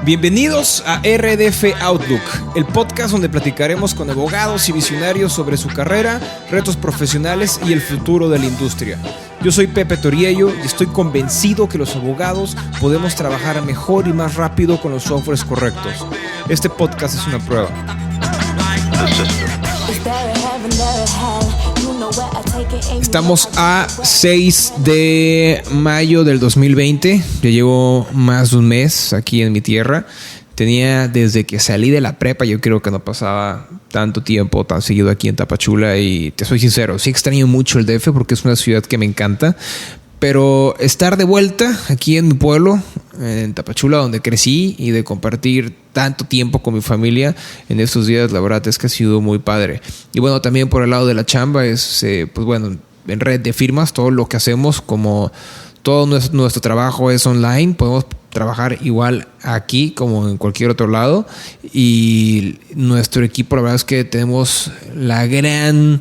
Bienvenidos a RDF Outlook, el podcast donde platicaremos con abogados y visionarios sobre su carrera, retos profesionales y el futuro de la industria. Yo soy Pepe Toriello y estoy convencido que los abogados podemos trabajar mejor y más rápido con los softwares correctos. Este podcast es una prueba. Estamos a 6 de mayo del 2020. Ya llevo más de un mes aquí en mi tierra. Tenía desde que salí de la prepa, yo creo que no pasaba tanto tiempo tan seguido aquí en Tapachula. Y te soy sincero, sí extraño mucho el DF porque es una ciudad que me encanta. Pero estar de vuelta aquí en mi pueblo, en Tapachula, donde crecí, y de compartir tanto tiempo con mi familia en estos días, la verdad es que ha sido muy padre. Y bueno, también por el lado de la chamba es, pues bueno, en red de firmas, todo lo que hacemos, como todo nuestro trabajo es online, podemos trabajar igual aquí como en cualquier otro lado. Y nuestro equipo, la verdad es que tenemos la gran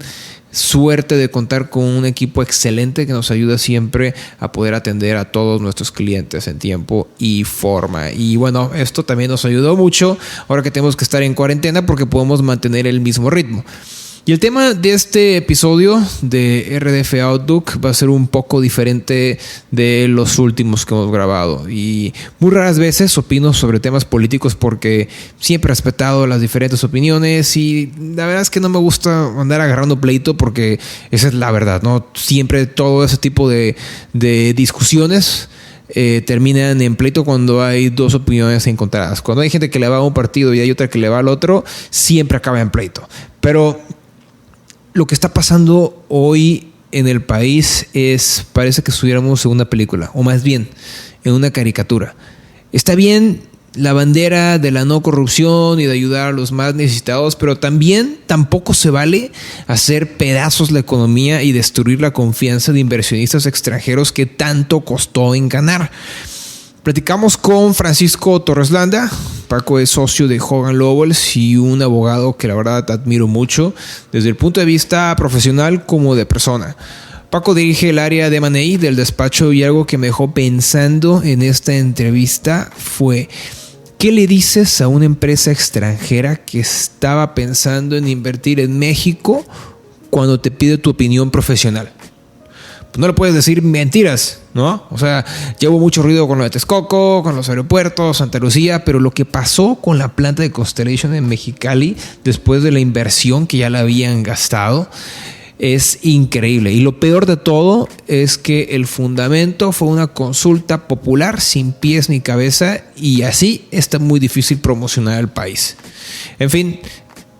suerte de contar con un equipo excelente que nos ayuda siempre a poder atender a todos nuestros clientes en tiempo y forma. Y bueno, esto también nos ayudó mucho ahora que tenemos que estar en cuarentena porque podemos mantener el mismo ritmo. Y el tema de este episodio de RDF Outlook va a ser un poco diferente de los últimos que hemos grabado. Y muy raras veces opino sobre temas políticos porque siempre he respetado las diferentes opiniones y la verdad es que no me gusta andar agarrando pleito porque esa es la verdad, ¿no? Siempre todo ese tipo de discusiones terminan en pleito cuando hay dos opiniones encontradas. Cuando hay gente que le va a un partido y hay otra que le va al otro, siempre acaba en pleito. Pero lo que está pasando hoy en el país parece que estuviéramos en una película, o más bien, en una caricatura. Está bien la bandera de la no corrupción y de ayudar a los más necesitados, pero tampoco se vale hacer pedazos la economía y destruir la confianza de inversionistas extranjeros que tanto costó en ganar. Platicamos con Francisco Torres Landa. Paco es socio de Hogan Lovells y un abogado que la verdad admiro mucho desde el punto de vista profesional como de persona. Paco dirige el área de M&A del despacho y algo que me dejó pensando en esta entrevista fue: ¿qué le dices a una empresa extranjera que estaba pensando en invertir en México cuando te pide tu opinión profesional? Pues no le puedes decir mentiras, ¿no? O sea, llevo mucho ruido con lo de Texcoco, con los aeropuertos, Santa Lucía, pero lo que pasó con la planta de Constellation en Mexicali después de la inversión que ya la habían gastado es increíble. Y lo peor de todo es que el fundamento fue una consulta popular sin pies ni cabeza y así está muy difícil promocionar el país. En fin,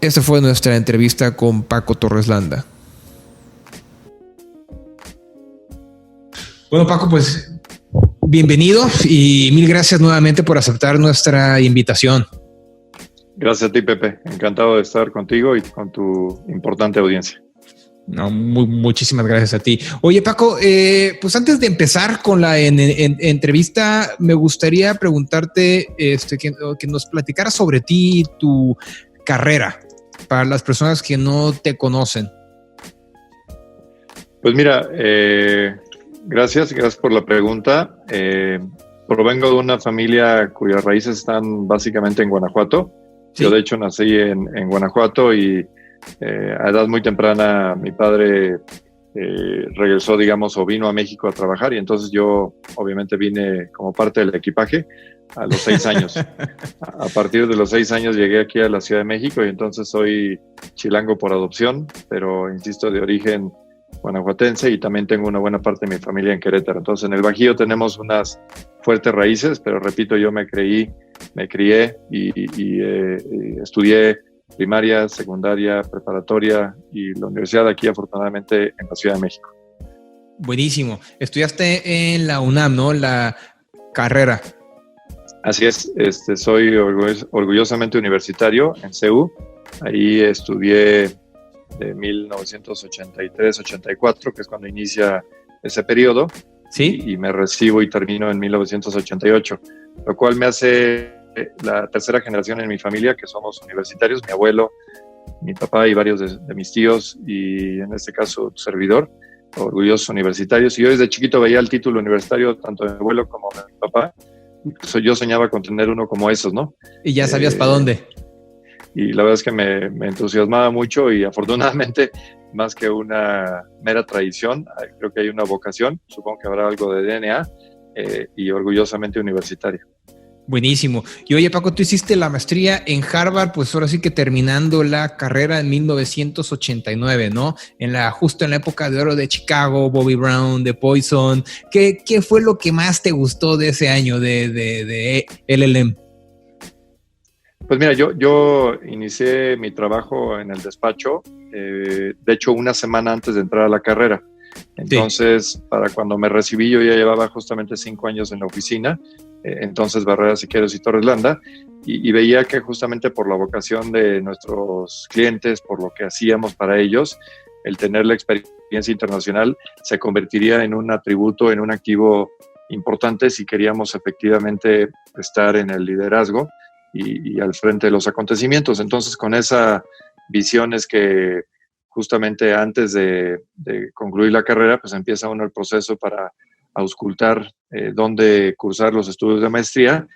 esta fue nuestra entrevista con Paco Torres Landa. Bueno, Paco, pues bienvenido y mil gracias nuevamente por aceptar nuestra invitación. Gracias a ti, Pepe. Encantado de estar contigo y con tu importante audiencia. No, muchísimas gracias a ti. Oye, Paco, pues antes de empezar con la entrevista, me gustaría preguntarte que nos platicaras sobre ti y tu carrera para las personas que no te conocen. Pues mira, gracias por la pregunta. Provengo de una familia cuyas raíces están básicamente en Guanajuato. Sí. Yo de hecho nací en Guanajuato y a edad muy temprana mi padre regresó, digamos, o vino a México a trabajar y entonces yo obviamente vine como parte del equipaje a los 6 años. A partir de los 6 años llegué aquí a la Ciudad de México y entonces soy chilango por adopción, pero insisto, de origen guanajuatense y también tengo una buena parte de mi familia en Querétaro. Entonces en el Bajío tenemos unas fuertes raíces, pero repito, yo me crié y estudié primaria, secundaria, preparatoria y la universidad aquí afortunadamente en la Ciudad de México. Buenísimo. Estudiaste en la UNAM, ¿no? La carrera. Así es. Soy orgullosamente universitario en CEU. Ahí estudié de 1983-84, que es cuando inicia ese periodo. Sí. Y me recibo y termino en 1988, lo cual me hace la tercera generación en mi familia que somos universitarios. Mi abuelo, mi papá y varios de mis tíos y en este caso tu servidor, orgullosos universitarios. Y yo desde chiquito veía el título universitario tanto de mi abuelo como de mi papá yo soñaba con tener uno como esos, ¿no? Y ya sabías para dónde. Y la verdad es que me entusiasmaba mucho y afortunadamente, más que una mera tradición, creo que hay una vocación, supongo que habrá algo de DNA y orgullosamente universitaria. Buenísimo. Y oye, Paco, tú hiciste la maestría en Harvard, pues ahora sí que terminando la carrera en 1989, ¿no? Justo en la época de oro de Chicago, Bobby Brown, de Poison. ¿Qué fue lo que más te gustó de ese año de LLM? Pues mira, yo inicié mi trabajo en el despacho, de hecho, una semana antes de entrar a la carrera. Entonces, sí, para cuando me recibí, yo ya llevaba justamente 5 años en la oficina, entonces Barreras, Siqueiros y Torres Landa, y veía que justamente por la vocación de nuestros clientes, por lo que hacíamos para ellos, el tener la experiencia internacional se convertiría en un atributo, en un activo importante si queríamos efectivamente estar en el liderazgo y al frente de los acontecimientos. Entonces, con esa visión es que justamente antes de concluir la carrera, pues empieza uno el proceso para auscultar dónde cursar los estudios de maestría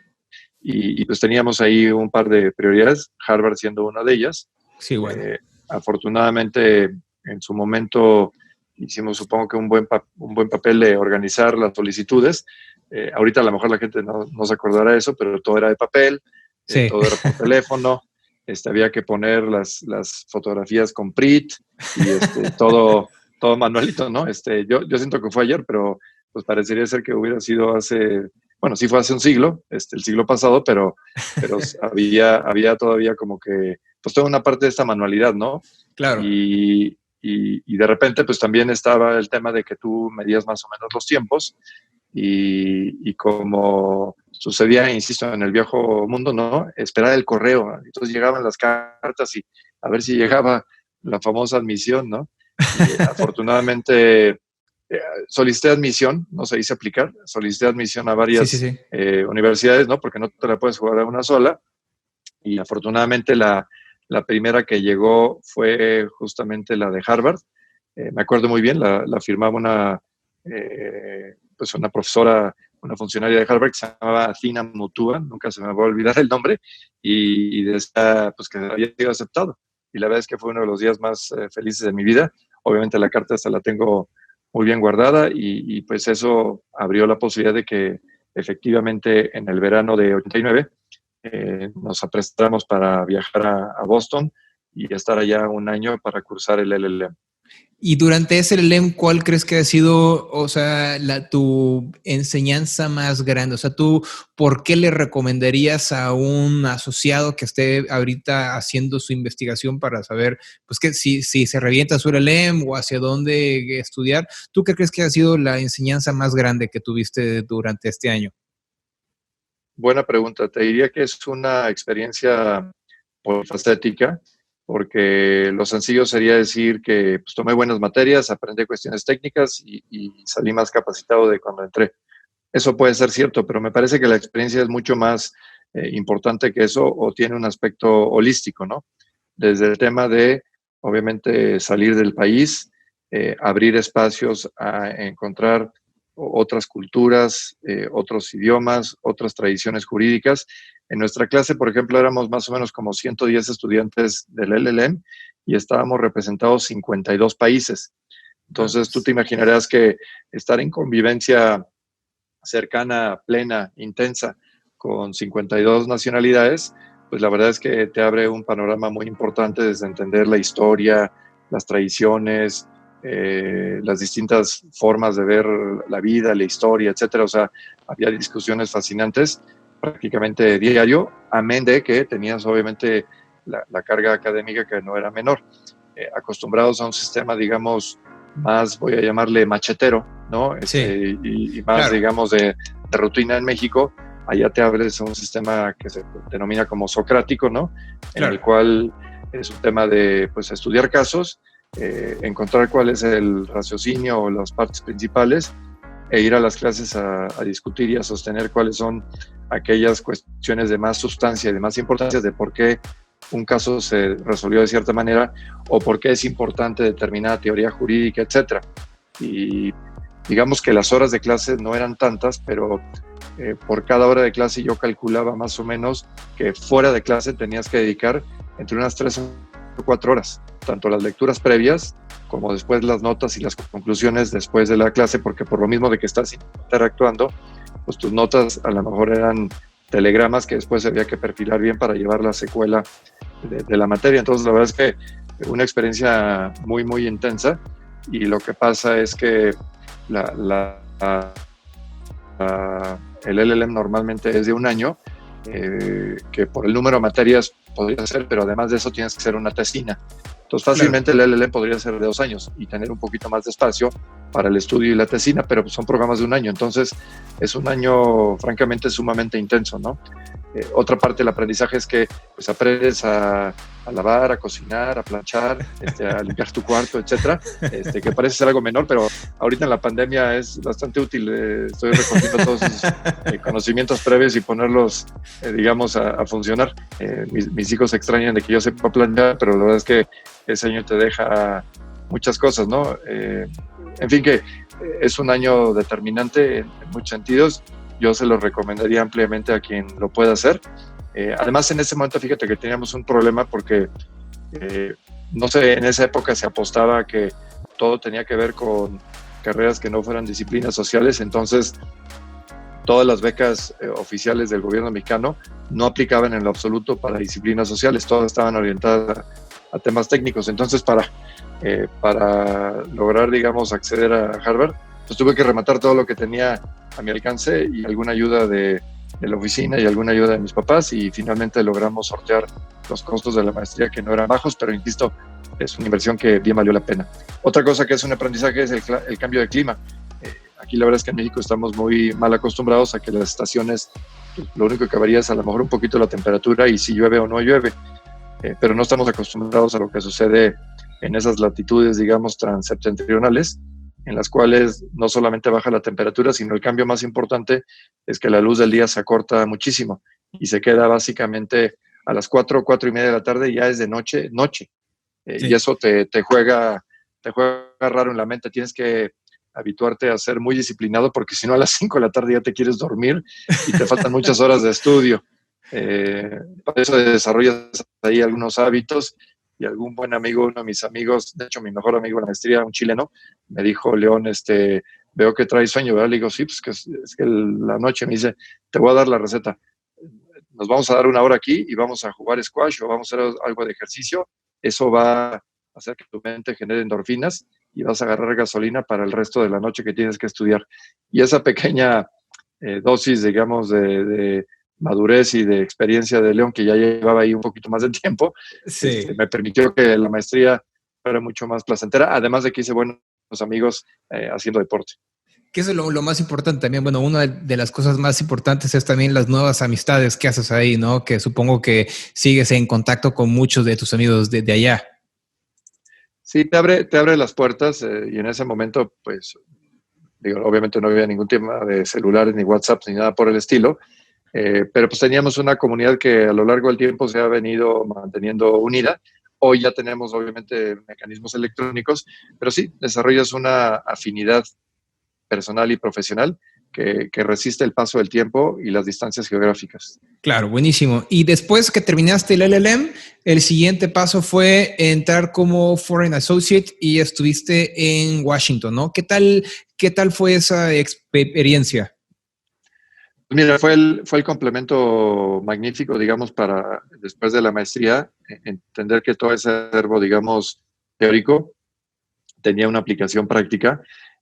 y pues teníamos ahí un par de prioridades, Harvard siendo una de ellas. Sí, bueno. Afortunadamente, en su momento hicimos, supongo que un buen papel de organizar las solicitudes. Ahorita a lo mejor la gente no se acordará de eso, pero todo era de papel, sí, todo era por teléfono. Había que poner las fotografías con PRIT y todo manualito, ¿no? Yo siento que fue ayer, pero pues parecería ser que hubiera sido sí fue hace un siglo, el siglo pasado, pero había todavía como que, pues toda una parte de esta manualidad, ¿no? Claro. Y de repente, pues también estaba el tema de que tú medías más o menos los tiempos y como sucedía, insisto, en el viejo mundo, ¿no? Esperar el correo. Entonces llegaban las cartas y a ver si llegaba la famosa admisión, ¿no? Y, afortunadamente solicité admisión, no se dice aplicar, solicité admisión a varias universidades, ¿no? Porque no te la puedes jugar a una sola. Y afortunadamente la primera que llegó fue justamente la de Harvard. Me acuerdo muy bien, la firmaba una profesora, una funcionaria de Harvard que se llamaba Athena Mutua, nunca se me va a olvidar el nombre, y decía pues que había sido aceptado. Y la verdad es que fue uno de los días más felices de mi vida. Obviamente la carta hasta la tengo muy bien guardada y pues eso abrió la posibilidad de que efectivamente en el verano de 89 nos aprestamos para viajar a Boston y estar allá un año para cursar el LLM. Y durante ese LLM, ¿cuál crees que ha sido, o sea, tu enseñanza más grande? O sea, ¿tú por qué le recomendarías a un asociado que esté ahorita haciendo su investigación para saber, pues, que si se revienta su LLM o hacia dónde estudiar? ¿Tú qué crees que ha sido la enseñanza más grande que tuviste durante este año? Buena pregunta. Te diría que es una experiencia polifacética, porque lo sencillo sería decir que pues, tomé buenas materias, aprendí cuestiones técnicas y salí más capacitado de cuando entré. Eso puede ser cierto, pero me parece que la experiencia es mucho más importante que eso o tiene un aspecto holístico, ¿no? Desde el tema de, obviamente, salir del país, abrir espacios a encontrar otras culturas, otros idiomas, otras tradiciones jurídicas. En nuestra clase, por ejemplo, éramos más o menos como 110 estudiantes del LLM y estábamos representados 52 países. Entonces, tú te imaginarás que estar en convivencia cercana, plena, intensa, con 52 nacionalidades, pues la verdad es que te abre un panorama muy importante desde entender la historia, las tradiciones, las distintas formas de ver la vida, la historia, etcétera. O sea, había discusiones fascinantes prácticamente diario, amén de que tenías obviamente la carga académica que no era menor. Acostumbrados a un sistema, digamos, más, voy a llamarle machetero, ¿no? Sí. Y más, claro, digamos, de rutina en México. Allá te abres a un sistema que se denomina como socrático, ¿no? Claro. En el cual es un tema de, pues, estudiar casos, encontrar cuál es el raciocinio o las partes principales e ir a las clases a discutir y a sostener cuáles son aquellas cuestiones de más sustancia y de más importancia de por qué un caso se resolvió de cierta manera o por qué es importante determinada teoría jurídica, etcétera. Y digamos que las horas de clase no eran tantas, pero por cada hora de clase yo calculaba más o menos que fuera de clase tenías que dedicar entre unas 3 o 4 horas, tanto las lecturas previas como después las notas y las conclusiones después de la clase, porque por lo mismo de que estás interactuando, pues tus notas a lo mejor eran telegramas que después había que perfilar bien para llevar la secuela de la materia. Entonces la verdad es que una experiencia muy, muy intensa, y lo que pasa es que el LLM normalmente es de un año, que por el número de materias podría ser, pero además de eso tienes que hacer una tesina. Entonces fácilmente claro, el LLM podría ser de 2 años y tener un poquito más de espacio para el estudio y la tesina, pero son programas de un año, entonces es un año francamente sumamente intenso, ¿no? Otra parte del aprendizaje es que pues, aprendes a lavar, a cocinar, a planchar, a limpiar tu cuarto, etcétera, que parece ser algo menor, pero ahorita en la pandemia es bastante útil. Estoy recogiendo todos esos conocimientos previos y ponerlos, digamos, a funcionar. Mis hijos extrañan de que yo sepa planchar, pero la verdad es que ese año te deja muchas cosas, ¿no? En fin, que es un año determinante en muchos sentidos. Yo se lo recomendaría ampliamente a quien lo pueda hacer. Además, en ese momento, fíjate que teníamos un problema porque, no sé, en esa época se apostaba a que todo tenía que ver con carreras que no fueran disciplinas sociales, entonces todas las becas oficiales del gobierno mexicano no aplicaban en lo absoluto para disciplinas sociales, todas estaban orientadas a temas técnicos. Entonces, para lograr, digamos, acceder a Harvard, pues tuve que rematar todo lo que tenía a mi alcance y alguna ayuda de la oficina y alguna ayuda de mis papás, y finalmente logramos sortear los costos de la maestría, que no eran bajos, pero insisto, es una inversión que bien valió la pena. Otra cosa que es un aprendizaje es el cambio de clima. Aquí la verdad es que en México estamos muy mal acostumbrados a que las estaciones, lo único que varía es a lo mejor un poquito la temperatura y si llueve o no llueve, pero no estamos acostumbrados a lo que sucede en esas latitudes, digamos, transeptentrionales, en las cuales no solamente baja la temperatura, sino el cambio más importante es que la luz del día se acorta muchísimo y se queda básicamente a las 4:30 de la tarde, ya es de noche. Sí. Y eso te juega raro en la mente. Tienes que habituarte a ser muy disciplinado, porque si no a las 5 de la tarde ya te quieres dormir y te faltan muchas horas de estudio. Para eso desarrollas ahí algunos hábitos. Y algún buen amigo, uno de mis amigos, de hecho mi mejor amigo en la maestría, un chileno, me dijo: León, veo que traes sueño, ¿verdad? Le digo: sí, pues es que la noche. Me dice: te voy a dar la receta. Nos vamos a dar 1 hora aquí y vamos a jugar squash o vamos a hacer algo de ejercicio. Eso va a hacer que tu mente genere endorfinas y vas a agarrar gasolina para el resto de la noche que tienes que estudiar. Y esa pequeña dosis, digamos, de madurez y de experiencia de León, que ya llevaba ahí un poquito más de tiempo, sí, me permitió que la maestría fuera mucho más placentera, además de que hice buenos amigos haciendo deporte. Que eso es lo más importante también. Bueno, una de las cosas más importantes es también las nuevas amistades que haces ahí, ¿no? Que supongo que sigues en contacto con muchos de tus amigos de allá. Sí, te abre las puertas, y en ese momento, pues, digo, obviamente no había ningún tema de celulares, ni WhatsApp, ni nada por el estilo, pero pues teníamos una comunidad que a lo largo del tiempo se ha venido manteniendo unida. Hoy ya tenemos obviamente mecanismos electrónicos, pero sí, desarrollas una afinidad personal y profesional que resiste el paso del tiempo y las distancias geográficas. Claro, buenísimo. Y después que terminaste el LLM, el siguiente paso fue entrar como Foreign Associate y estuviste en Washington, ¿no? ¿Qué tal fue esa experiencia? Mira, fue el complemento magnífico, digamos, para después de la maestría, entender que todo ese acervo, digamos, teórico tenía una aplicación práctica.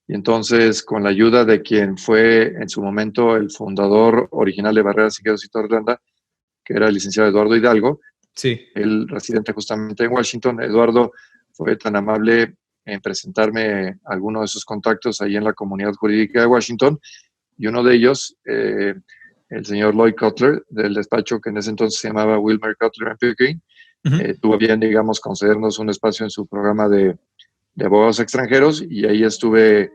Y entonces, con la ayuda de quien fue en su momento el fundador original de Barreras y Quedos y Torrelanda, que era el licenciado Eduardo Hidalgo, sí, el residente justamente en Washington, Eduardo fue tan amable en presentarme algunos de sus contactos ahí en la comunidad jurídica de Washington. Y uno de ellos, el señor Lloyd Cutler, del despacho que en ese entonces se llamaba Wilmer Cutler & Pickering, tuvo bien, digamos, concedernos un espacio en su programa de abogados extranjeros, y ahí estuve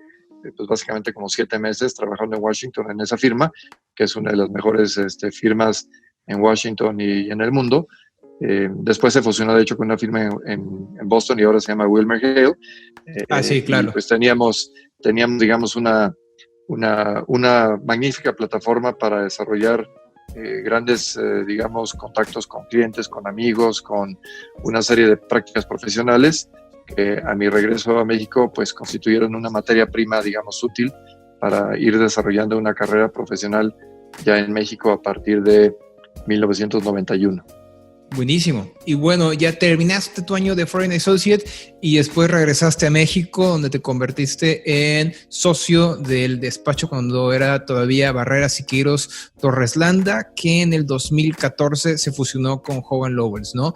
pues básicamente como 7 meses trabajando en Washington en esa firma, que es una de las mejores firmas en Washington y en el mundo. Después se fusionó, de hecho, con una firma en Boston y ahora se llama Wilmer Hale. sí, claro. Y pues teníamos, digamos, una una magnífica plataforma para desarrollar grandes, digamos, contactos con clientes, con amigos, con una serie de prácticas profesionales que a mi regreso a México pues constituyeron una materia prima, digamos, útil para ir desarrollando una carrera profesional ya en México a partir de 1991. Buenísimo. Y bueno, ya terminaste tu año de Foreign Associate y después regresaste a México, donde te convertiste en socio del despacho cuando era todavía Barrera Siqueiros Torres Landa, que en el 2014 se fusionó con Hogan Lovells, ¿no?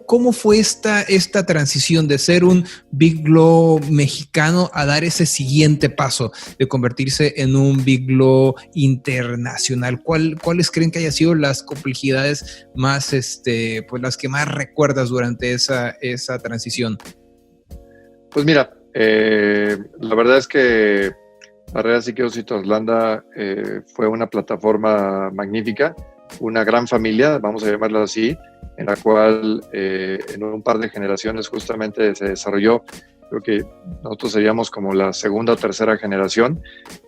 ¿Cómo fue esta transición de ser un Big Law mexicano a dar ese siguiente paso de convertirse en un Big Law internacional? ¿Cuáles creen que hayan sido las complejidades más, pues las que más recuerdas durante esa transición? Pues mira, la verdad es que Barrera Siqueiros y Torres Landa fue una plataforma magnífica, una gran familia, vamos a llamarla así, en la cual en un par de generaciones justamente se desarrolló. Creo que nosotros seríamos como la segunda o tercera generación,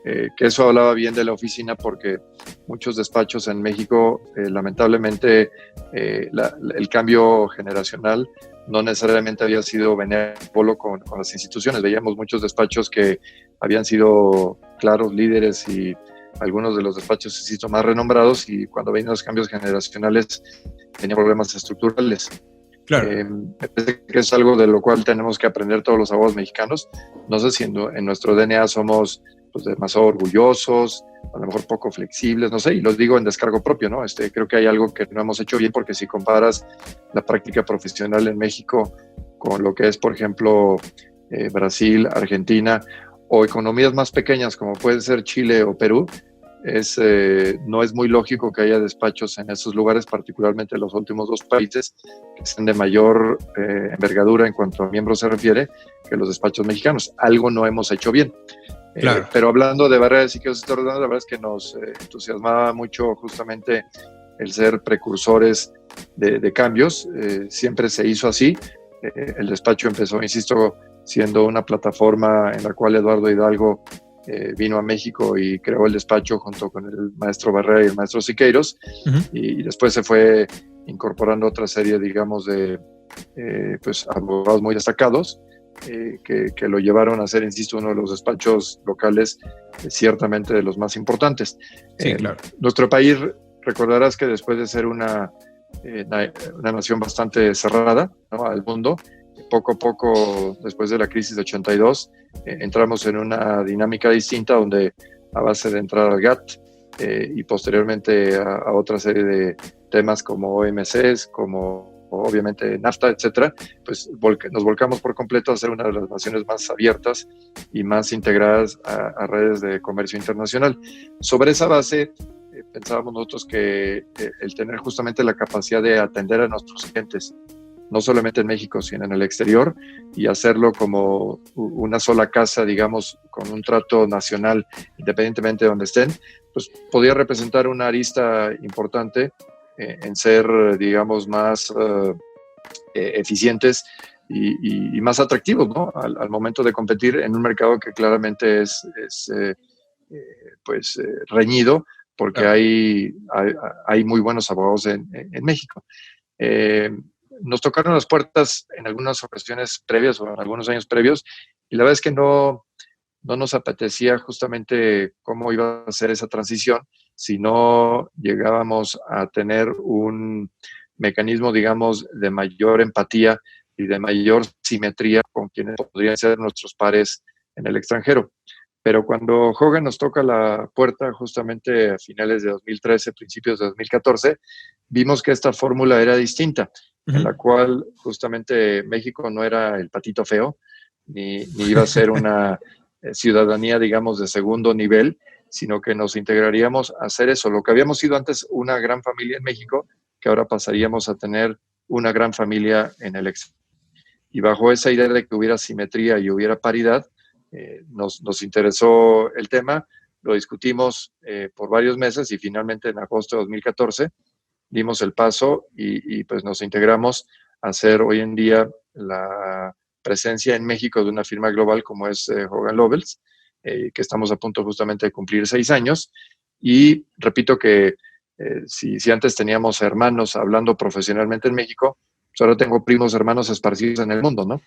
que eso hablaba bien de la oficina porque muchos despachos en México, lamentablemente, el cambio generacional no necesariamente había sido benévolo con las instituciones. Veíamos muchos despachos que habían sido claros líderes y algunos de los despachos, insisto, más renombrados, y cuando venían los cambios generacionales tenían problemas estructurales. Claro. Me parece que es algo de lo cual tenemos que aprender todos los abogados mexicanos. No sé si en nuestro DNA somos pues, demasiado orgullosos, a lo mejor poco flexibles, no sé, y lo digo en descargo propio, ¿no? Creo que hay algo que no hemos hecho bien, porque si comparas la práctica profesional en México con lo que es, por ejemplo, Brasil, Argentina, o economías más pequeñas como puede ser Chile o Perú, no es muy lógico que haya despachos en esos lugares, particularmente los últimos dos países, que sean de mayor envergadura en cuanto a miembros se refiere, que los despachos mexicanos. Algo no hemos hecho bien. Claro. Pero hablando de Barrera Siqueiros y Torres Landa, la verdad es que nos entusiasmaba mucho justamente el ser precursores de cambios. Siempre se hizo así. El despacho empezó, insisto, siendo una plataforma en la cual Eduardo Hidalgo vino a México y creó el despacho junto con el maestro Barrera y el maestro Siqueiros, y después se fue incorporando otra serie, digamos, de pues, abogados muy destacados que lo llevaron a ser, insisto, uno de los despachos locales ciertamente de los más importantes. Sí, claro. Nuestro país, recordarás que después de ser una nación bastante cerrada, ¿no?, al mundo, poco a poco, después de la crisis de 82, entramos en una dinámica distinta donde, a base de entrar al GATT y posteriormente a otra serie de temas como OMCs, como obviamente NAFTA, etcétera, pues nos volcamos por completo a ser una de las naciones más abiertas y más integradas a redes de comercio internacional. Sobre esa base, pensábamos nosotros que el tener justamente la capacidad de atender a nuestros clientes, no solamente en México, sino en el exterior, y hacerlo como una sola casa, digamos, con un trato nacional, independientemente de donde estén, pues podía representar una arista importante en ser, digamos, más eficientes y más atractivos, ¿no?, al momento de competir en un mercado que claramente es reñido, porque hay muy buenos abogados en México. Nos tocaron las puertas en algunas ocasiones previas o en algunos años previos, y la verdad es que no nos apetecía justamente cómo iba a ser esa transición si no llegábamos a tener un mecanismo, digamos, de mayor empatía y de mayor simetría con quienes podrían ser nuestros pares en el extranjero. Pero cuando Hogan nos toca la puerta justamente a finales de 2013, principios de 2014, vimos que esta fórmula era distinta, en la cual justamente México no era el patito feo, ni iba a ser una ciudadanía, digamos, de segundo nivel, sino que nos integraríamos a hacer eso. Lo que habíamos sido antes una gran familia en México, que ahora pasaríamos a tener una gran familia en el exterior. Y bajo esa idea de que hubiera simetría y hubiera paridad, nos interesó el tema, lo discutimos por varios meses y finalmente en agosto de 2014 dimos el paso y pues nos integramos a ser hoy en día la presencia en México de una firma global como es Hogan Lovells, que estamos a punto justamente de cumplir 6 años. Y repito que si antes teníamos hermanos hablando profesionalmente en México, pues ahora tengo primos hermanos esparcidos en el mundo, ¿no?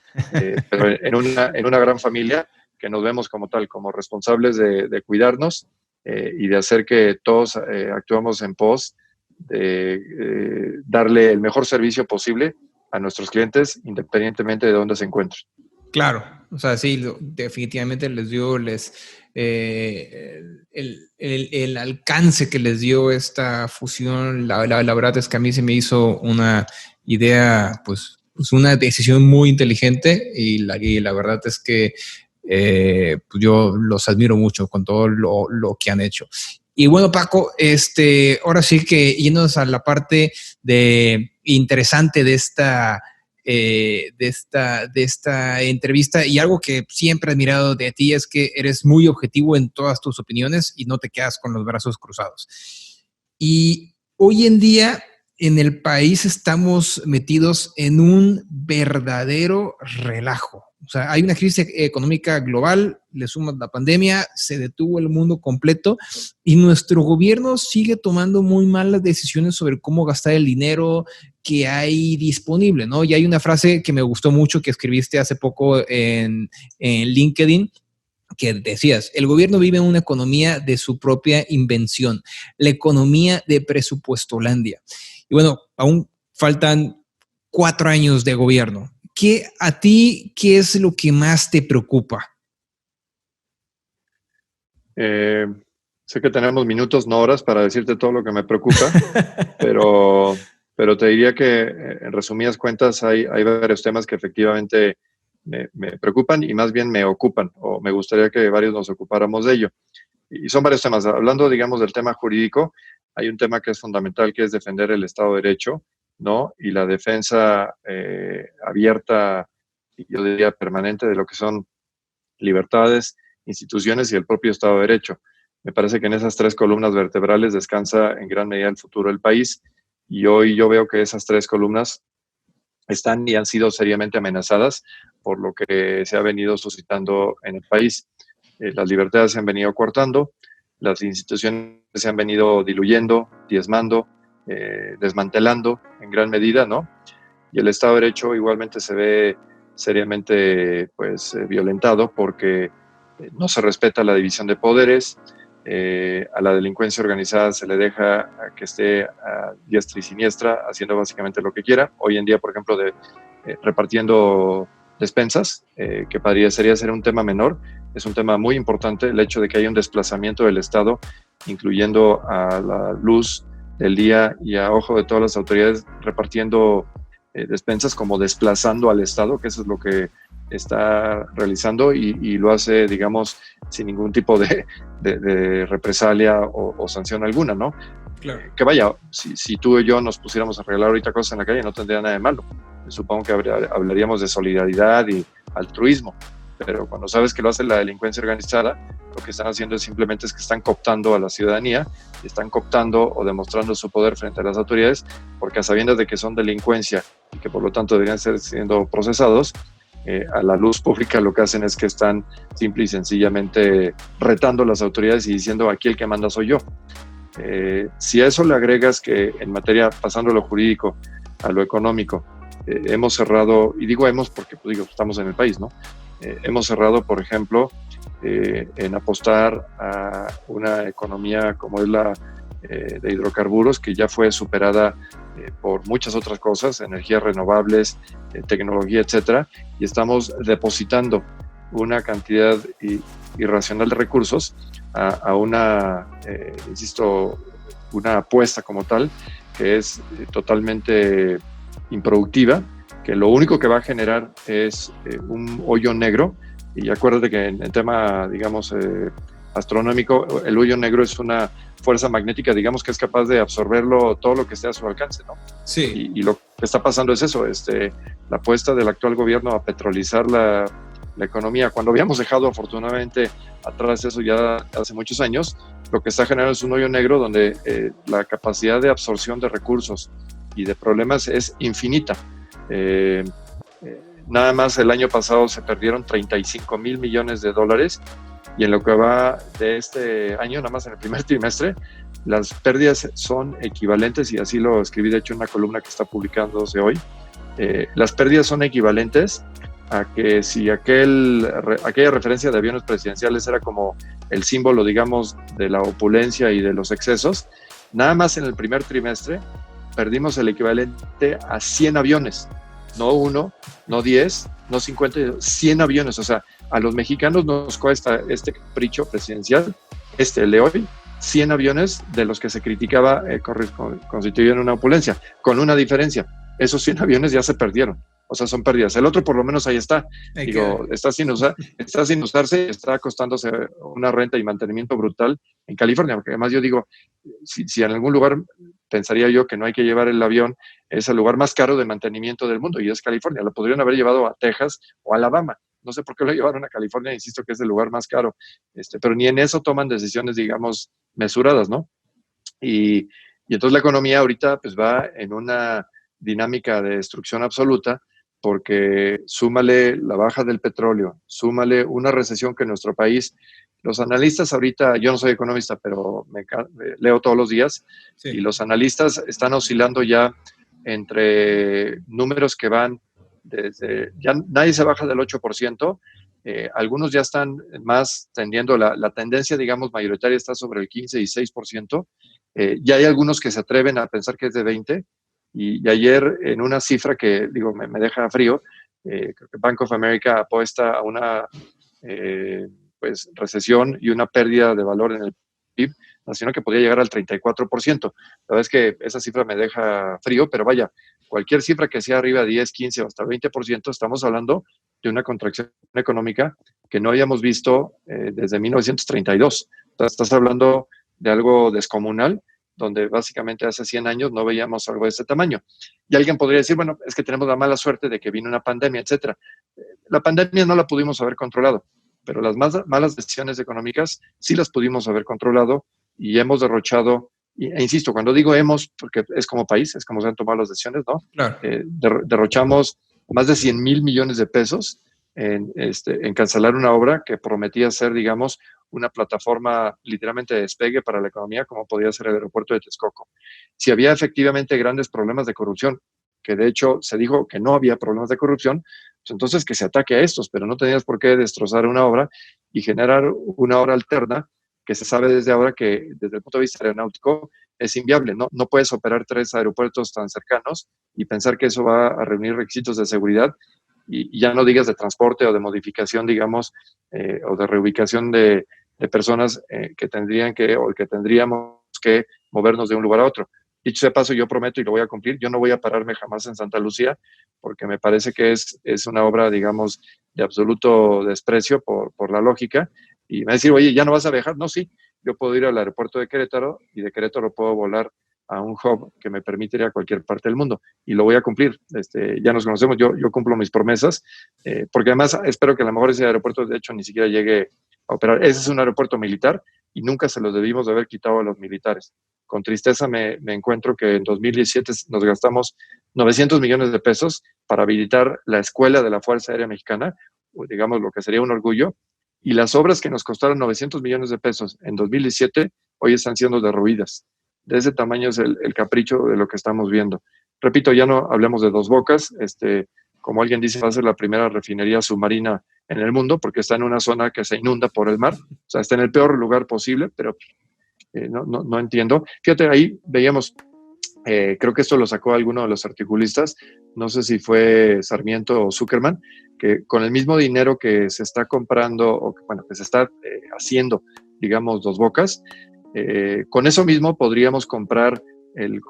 Pero en una gran familia que nos vemos como tal, como responsables de cuidarnos y de hacer que todos actuamos en pos de darle el mejor servicio posible a nuestros clientes, independientemente de dónde se encuentren. Claro, o sea, sí, definitivamente les dio el alcance que les dio esta fusión. La verdad es que a mí se me hizo una idea, pues una decisión muy inteligente y la verdad es que pues yo los admiro mucho con todo lo que han hecho. Y bueno, Paco, ahora sí que yéndonos a la parte interesante de esta entrevista, y algo que siempre he admirado de ti es que eres muy objetivo en todas tus opiniones y no te quedas con los brazos cruzados. Y hoy en día en el país estamos metidos en un verdadero relajo. O sea, hay una crisis económica global, le sumas la pandemia, se detuvo el mundo completo y nuestro gobierno sigue tomando muy malas decisiones sobre cómo gastar el dinero que hay disponible, ¿no? Y hay una frase que me gustó mucho que escribiste hace poco en LinkedIn, que decías, el gobierno vive en una economía de su propia invención, la economía de presupuestolandia. Y bueno, aún faltan 4 años de gobierno. ¿Qué es lo que más te preocupa? Sé que tenemos minutos, no horas, para decirte todo lo que me preocupa, pero te diría que en resumidas cuentas hay varios temas que efectivamente me preocupan y más bien me ocupan, o me gustaría que varios nos ocupáramos de ello. Y son varios temas. Hablando, digamos, del tema jurídico, hay un tema que es fundamental, que es defender el Estado de Derecho, ¿no? Y la defensa abierta, y yo diría permanente, de lo que son libertades, instituciones y el propio Estado de Derecho. Me parece que en esas 3 columnas vertebrales descansa en gran medida el futuro del país, y hoy yo veo que esas 3 columnas están y han sido seriamente amenazadas por lo que se ha venido suscitando en el país. Las libertades se han venido cortando, las instituciones se han venido diluyendo, diezmando, desmantelando en gran medida, ¿no? Y el Estado de Derecho igualmente se ve seriamente violentado porque no se respeta la división de poderes, a la delincuencia organizada se le deja a que esté a diestra y siniestra haciendo básicamente lo que quiera. Hoy en día, por ejemplo, repartiendo despensas, que parecería ser un tema menor, es un tema muy importante el hecho de que haya un desplazamiento del Estado, incluyendo a la luz del día y a ojo de todas las autoridades, repartiendo despensas, como desplazando al Estado, que eso es lo que está realizando y lo hace, digamos, sin ningún tipo de represalia o sanción alguna, ¿no? Claro. Que vaya, si tú y yo nos pusiéramos a regalar ahorita cosas en la calle, no tendría nada de malo. Supongo que hablaríamos de solidaridad y altruismo, pero cuando sabes que lo hace la delincuencia organizada, lo que están haciendo simplemente es que están cooptando a la ciudadanía, y están cooptando o demostrando su poder frente a las autoridades, porque a sabiendas de que son delincuencia y que por lo tanto deberían ser siendo procesados, a la luz pública lo que hacen es que están simple y sencillamente retando a las autoridades y diciendo, aquí el que manda soy yo. Si a eso le agregas que en materia, pasando lo jurídico a lo económico, hemos cerrado, y digo hemos porque estamos en el país, ¿no? Hemos cerrado, por ejemplo, en apostar a una economía como es la de hidrocarburos, que ya fue superada por muchas otras cosas, energías renovables, tecnología, etcétera, y estamos depositando una cantidad irracional de recursos a una, insisto, una apuesta como tal, que es totalmente improductiva, que lo único que va a generar es un hoyo negro. Y acuérdate que en el tema, digamos, astronómico, el hoyo negro es una fuerza magnética, digamos, que es capaz de absorberlo todo lo que esté a su alcance, ¿no? Sí. Y lo que está pasando es eso, la apuesta del actual gobierno a petrolizar la economía, cuando habíamos dejado afortunadamente atrás eso ya hace muchos años, lo que está generando es un hoyo negro donde la capacidad de absorción de recursos y de problemas es infinita. nada más el año pasado se perdieron 35 mil millones de dólares, y en lo que va de este año, nada más en el primer trimestre, las pérdidas son equivalentes, y así lo escribí de hecho en una columna que está publicándose hoy. Las pérdidas son equivalentes a que si aquella referencia de aviones presidenciales era como el símbolo, digamos, de la opulencia y de los excesos, nada más en el primer trimestre perdimos el equivalente a 100 aviones, no 1, no 10, no 50, 100 aviones. O sea, a los mexicanos nos cuesta este capricho presidencial, el de hoy, 100 aviones de los que se criticaba constituían una opulencia, con una diferencia: esos 100 aviones ya se perdieron. O sea, son pérdidas. El otro por lo menos ahí está. Está sin usarse, está costándose una renta y mantenimiento brutal en California. Porque además yo digo, si en algún lugar pensaría yo que no hay que llevar el avión, es el lugar más caro de mantenimiento del mundo, y es California. Lo podrían haber llevado a Texas o a Alabama. No sé por qué lo llevaron a California, insisto que es el lugar más caro. Pero ni en eso toman decisiones, digamos, mesuradas, ¿no? Y entonces la economía ahorita pues va en una dinámica de destrucción absoluta, porque súmale la baja del petróleo, súmale una recesión que en nuestro país, los analistas ahorita, yo no soy economista, pero leo todos los días, sí, y los analistas están oscilando ya entre números que van desde, ya nadie se baja del 8%, algunos ya están más tendiendo, la tendencia, digamos, mayoritaria está sobre el 15 y 6%, ya hay algunos que se atreven a pensar que es de 20%. Y ayer, en una cifra que, digo, me deja frío, creo que Bank of America apuesta a una pues, recesión y una pérdida de valor en el PIB nacional que podría llegar al 34%. La verdad es que esa cifra me deja frío, pero vaya, cualquier cifra que sea arriba de 10, 15 o hasta 20%, estamos hablando de una contracción económica que no habíamos visto desde 1932. Entonces, estás hablando de algo descomunal, donde básicamente hace 100 años no veíamos algo de este tamaño. Y alguien podría decir, bueno, es que tenemos la mala suerte de que vino una pandemia, etcétera. La pandemia no la pudimos haber controlado, pero las malas decisiones económicas sí las pudimos haber controlado, y hemos derrochado, e insisto, cuando digo hemos, porque es como país, es como se han tomado las decisiones, ¿no? Claro. Derrochamos más de 100 mil millones de pesos en cancelar una obra que prometía ser, digamos, una plataforma literalmente de despegue para la economía, como podía ser el aeropuerto de Texcoco. Si había efectivamente grandes problemas de corrupción, que de hecho se dijo que no había problemas de corrupción, pues entonces que se ataque a estos, pero no tenías por qué destrozar una obra y generar una obra alterna que se sabe desde ahora que desde el punto de vista aeronáutico es inviable. No puedes operar 3 aeropuertos tan cercanos y pensar que eso va a reunir requisitos de seguridad, y ya no digas de transporte o de modificación, digamos, o de reubicación de personas que tendríamos que movernos de un lugar a otro. Dicho sea paso, yo prometo y lo voy a cumplir, yo no voy a pararme jamás en Santa Lucía, porque me parece que es una obra, digamos, de absoluto desprecio por la lógica. Y me va a decir, oye, ¿ya no vas a viajar? No, sí, yo puedo ir al aeropuerto de Querétaro, y de Querétaro puedo volar a un hub que me permite ir a cualquier parte del mundo, y lo voy a cumplir. Ya nos conocemos, yo cumplo mis promesas, porque además espero que a lo mejor ese aeropuerto de hecho ni siquiera llegue a operar. Ese es un aeropuerto militar y nunca se los debimos de haber quitado a los militares. Con tristeza me encuentro que en 2017 nos gastamos 900 millones de pesos para habilitar la escuela de la Fuerza Aérea Mexicana, digamos lo que sería un orgullo, y las obras que nos costaron 900 millones de pesos en 2017 hoy están siendo derruidas. De ese tamaño es el capricho de lo que estamos viendo. Repito, ya no hablemos de Dos Bocas, como alguien dice, va a ser la primera refinería submarina en el mundo, porque está en una zona que se inunda por el mar, o sea, está en el peor lugar posible, pero no entiendo. Fíjate, ahí veíamos, creo que esto lo sacó alguno de los articulistas, no sé si fue Sarmiento o Zuckerman, que con el mismo dinero que se está comprando, o bueno, que se está haciendo, digamos, Dos Bocas, con eso mismo podríamos comprar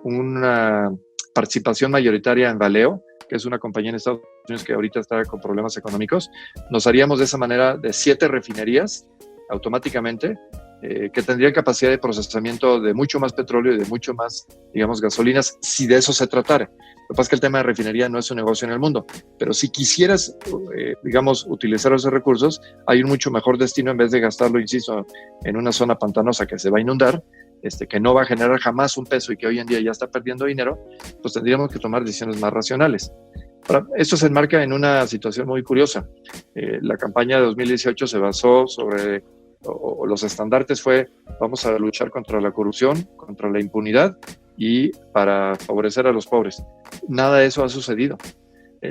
una participación mayoritaria en Valeo, que es una compañía en Estados Unidos que ahorita está con problemas económicos. Nos haríamos de esa manera de 7 refinerías automáticamente, que tendrían capacidad de procesamiento de mucho más petróleo y de mucho más, digamos, gasolinas, si de eso se tratara. Lo que pasa es que el tema de refinería no es un negocio en el mundo, pero si quisieras, digamos, utilizar esos recursos, hay un mucho mejor destino en vez de gastarlo, insisto, en una zona pantanosa que se va a inundar, que no va a generar jamás un peso y que hoy en día ya está perdiendo dinero. Pues tendríamos que tomar decisiones más racionales. Esto se enmarca en una situación muy curiosa. La campaña de 2018 se basó sobre, o los estandartes fue, vamos a luchar contra la corrupción, contra la impunidad y para favorecer a los pobres. Nada de eso ha sucedido.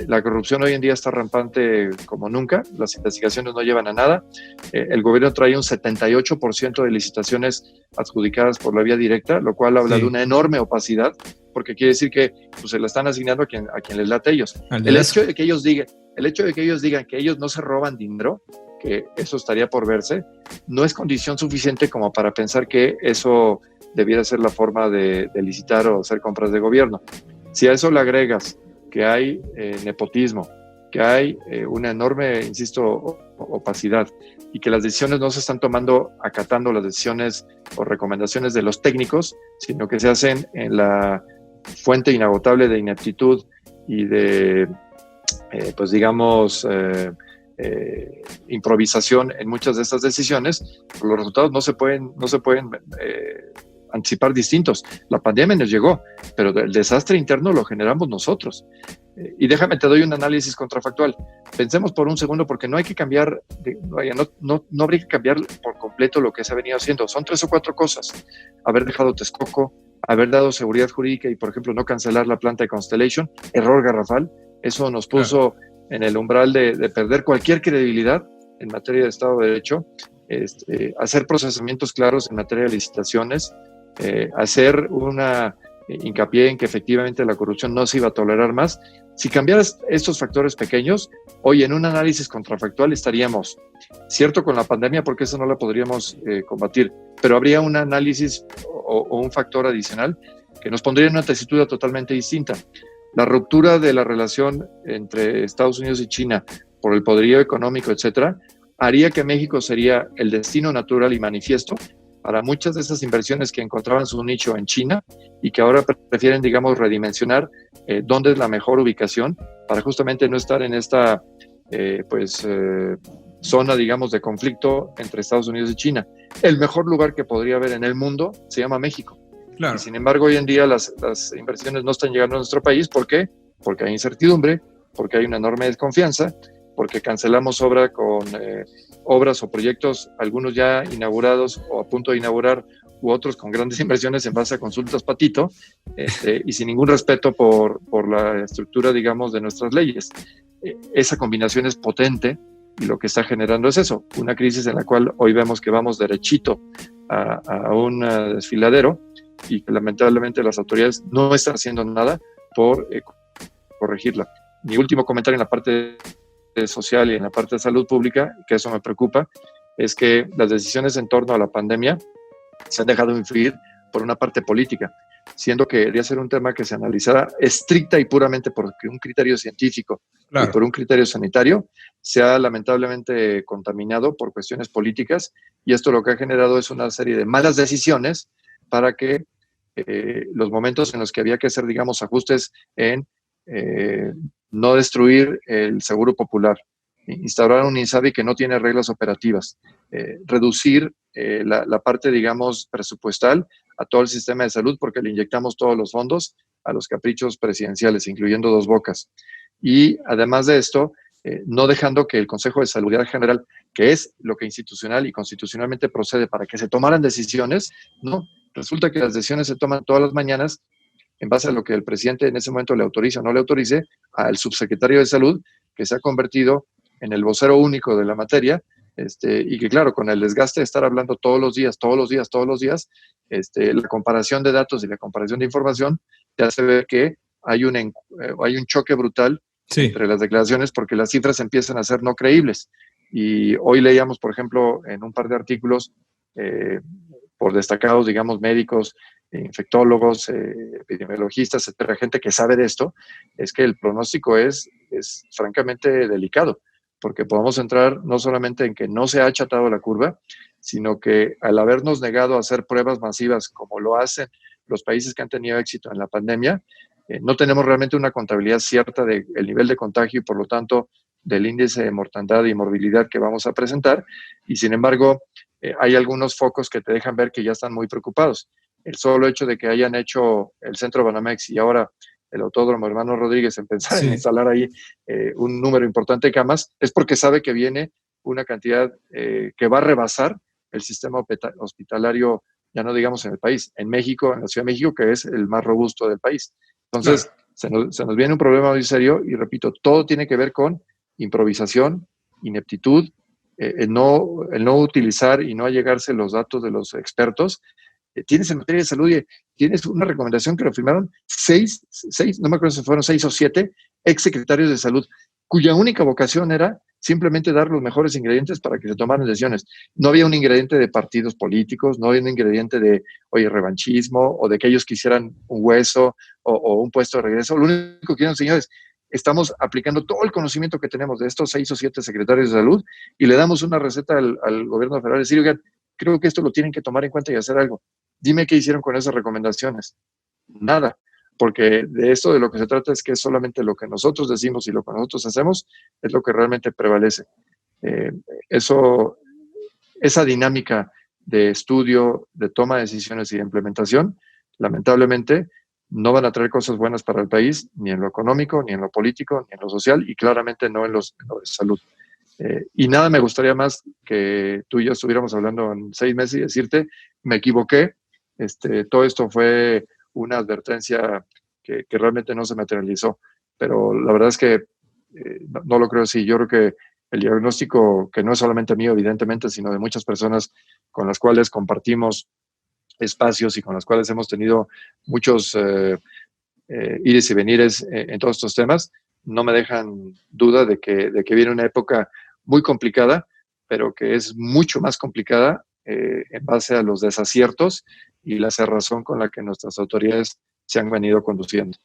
La corrupción hoy en día está rampante como nunca, las investigaciones no llevan a nada. El gobierno trae un 78% de licitaciones adjudicadas por la vía directa, lo cual habla de una enorme opacidad, porque quiere decir que pues, se la están asignando a quien les late a ellos. El hecho de que ellos digan que ellos no se roban dinero, que eso estaría por verse, no es condición suficiente como para pensar que eso debiera ser la forma de licitar o hacer compras de gobierno. Si a eso le agregas que hay nepotismo, que hay una enorme, insisto, opacidad y que las decisiones no se están tomando acatando las decisiones o recomendaciones de los técnicos, sino que se hacen en la fuente inagotable de ineptitud y de, pues digamos, improvisación en muchas de estas decisiones, los resultados no se pueden anticipar distintos. La pandemia nos llegó, pero el desastre interno lo generamos nosotros. Y déjame, te doy un análisis contrafactual. Pensemos por un segundo, porque no hay que cambiar, no habría que cambiar por completo lo que se ha venido haciendo. Son 3 o 4 cosas. Haber dejado Texcoco, haber dado seguridad jurídica y, por ejemplo, no cancelar la planta de Constellation, error garrafal. Eso nos puso en el umbral de perder cualquier credibilidad en materia de Estado de Derecho, hacer procesamientos claros en materia de licitaciones, hacer una hincapié en que efectivamente la corrupción no se iba a tolerar más. Si cambiaras estos factores pequeños, hoy en un análisis contrafactual estaríamos, cierto con la pandemia, porque eso no la podríamos combatir, pero habría un análisis o un factor adicional que nos pondría en una tesitura totalmente distinta. La ruptura de la relación entre Estados Unidos y China por el poderío económico, etcétera, haría que México sería el destino natural y manifiesto para muchas de esas inversiones que encontraban su nicho en China y que ahora prefieren, digamos, redimensionar dónde es la mejor ubicación para justamente no estar en esta zona, digamos, de conflicto entre Estados Unidos y China. El mejor lugar que podría haber en el mundo se llama México. Claro. Y sin embargo, hoy en día las inversiones no están llegando a nuestro país. ¿Por qué? Porque hay incertidumbre, porque hay una enorme desconfianza, porque cancelamos obras o proyectos, algunos ya inaugurados o a punto de inaugurar, u otros con grandes inversiones en base a consultas patito, y sin ningún respeto por la estructura, digamos, de nuestras leyes. Esa combinación es potente y lo que está generando es eso, una crisis en la cual hoy vemos que vamos derechito a un desfiladero y que lamentablemente las autoridades no están haciendo nada por corregirla. Mi último comentario en la parte social y en la parte de salud pública, que eso me preocupa, es que las decisiones en torno a la pandemia se han dejado influir por una parte política, siendo que debería ser un tema que se analizara estricta y puramente por un criterio científico y por un criterio sanitario, se ha lamentablemente contaminado por cuestiones políticas, y esto lo que ha generado es una serie de malas decisiones para que los momentos en los que había que hacer, digamos, ajustes en no destruir el seguro popular, instaurar un INSABI que no tiene reglas operativas, reducir la parte, digamos, presupuestal a todo el sistema de salud porque le inyectamos todos los fondos a los caprichos presidenciales, incluyendo Dos Bocas. Y además de esto, no dejando que el Consejo de Salud General, que es lo que institucional y constitucionalmente procede para que se tomaran decisiones, no, resulta que las decisiones se toman todas las mañanas en base a lo que el presidente en ese momento le autorice o no le autorice al subsecretario de Salud, que se ha convertido en el vocero único de la materia, y que claro, con el desgaste de estar hablando todos los días, la comparación de datos y la comparación de información te hace ver que hay un choque brutal entre las declaraciones porque las cifras empiezan a ser no creíbles. Y hoy leíamos, por ejemplo, en un par de artículos por destacados, digamos, médicos, infectólogos, epidemiologistas, etcétera, gente que sabe de esto, es que el pronóstico es francamente delicado, porque podemos entrar no solamente en que no se ha achatado la curva, sino que al habernos negado a hacer pruebas masivas como lo hacen los países que han tenido éxito en la pandemia, no tenemos realmente una contabilidad cierta del nivel de contagio y por lo tanto del índice de mortandad y morbilidad que vamos a presentar, y sin embargo hay algunos focos que te dejan ver que ya están muy preocupados. El solo hecho de que hayan hecho el Centro Banamex y ahora el Autódromo Hermano Rodríguez en pensar Sí. en instalar ahí un número importante de camas, es porque sabe que viene una cantidad que va a rebasar el sistema hospitalario, ya no digamos en el país, en México, en la Ciudad de México, que es el más robusto del país. Entonces, claro, se nos viene un problema muy serio y repito, todo tiene que ver con improvisación, ineptitud, el no utilizar y no allegarse los datos de los expertos. Tienes en materia de salud, tienes una recomendación que lo firmaron seis, no me acuerdo si fueron 6 o 7 exsecretarios de salud, cuya única vocación era simplemente dar los mejores ingredientes para que se tomaran decisiones. No había un ingrediente de partidos políticos, no había un ingrediente de, revanchismo o de que ellos quisieran un hueso o un puesto de regreso. Lo único que quieren, señores, estamos aplicando todo el conocimiento que tenemos de estos 6 o 7 secretarios de salud y le damos una receta al gobierno federal y decir, oigan, creo que esto lo tienen que tomar en cuenta y hacer algo. Dime qué hicieron con esas recomendaciones. Nada, porque de esto de lo que se trata es que solamente lo que nosotros decimos y lo que nosotros hacemos es lo que realmente prevalece. Esa dinámica de estudio, de toma de decisiones y de implementación, lamentablemente, no van a traer cosas buenas para el país, ni en lo económico, ni en lo político, ni en lo social, y claramente no en lo de salud. Y nada me gustaría más que tú y yo estuviéramos hablando en 6 meses y decirte, me equivoqué, todo esto fue una advertencia que realmente no se materializó. Pero la verdad es que no lo creo así. Yo creo que el diagnóstico, que no es solamente mío, evidentemente, sino de muchas personas con las cuales compartimos espacios y con las cuales hemos tenido muchos ires y venires en todos estos temas, no me dejan duda de que viene una época muy complicada, pero que es mucho más complicada en base a los desaciertos y la cerrazón con la que nuestras autoridades se han venido conduciendo.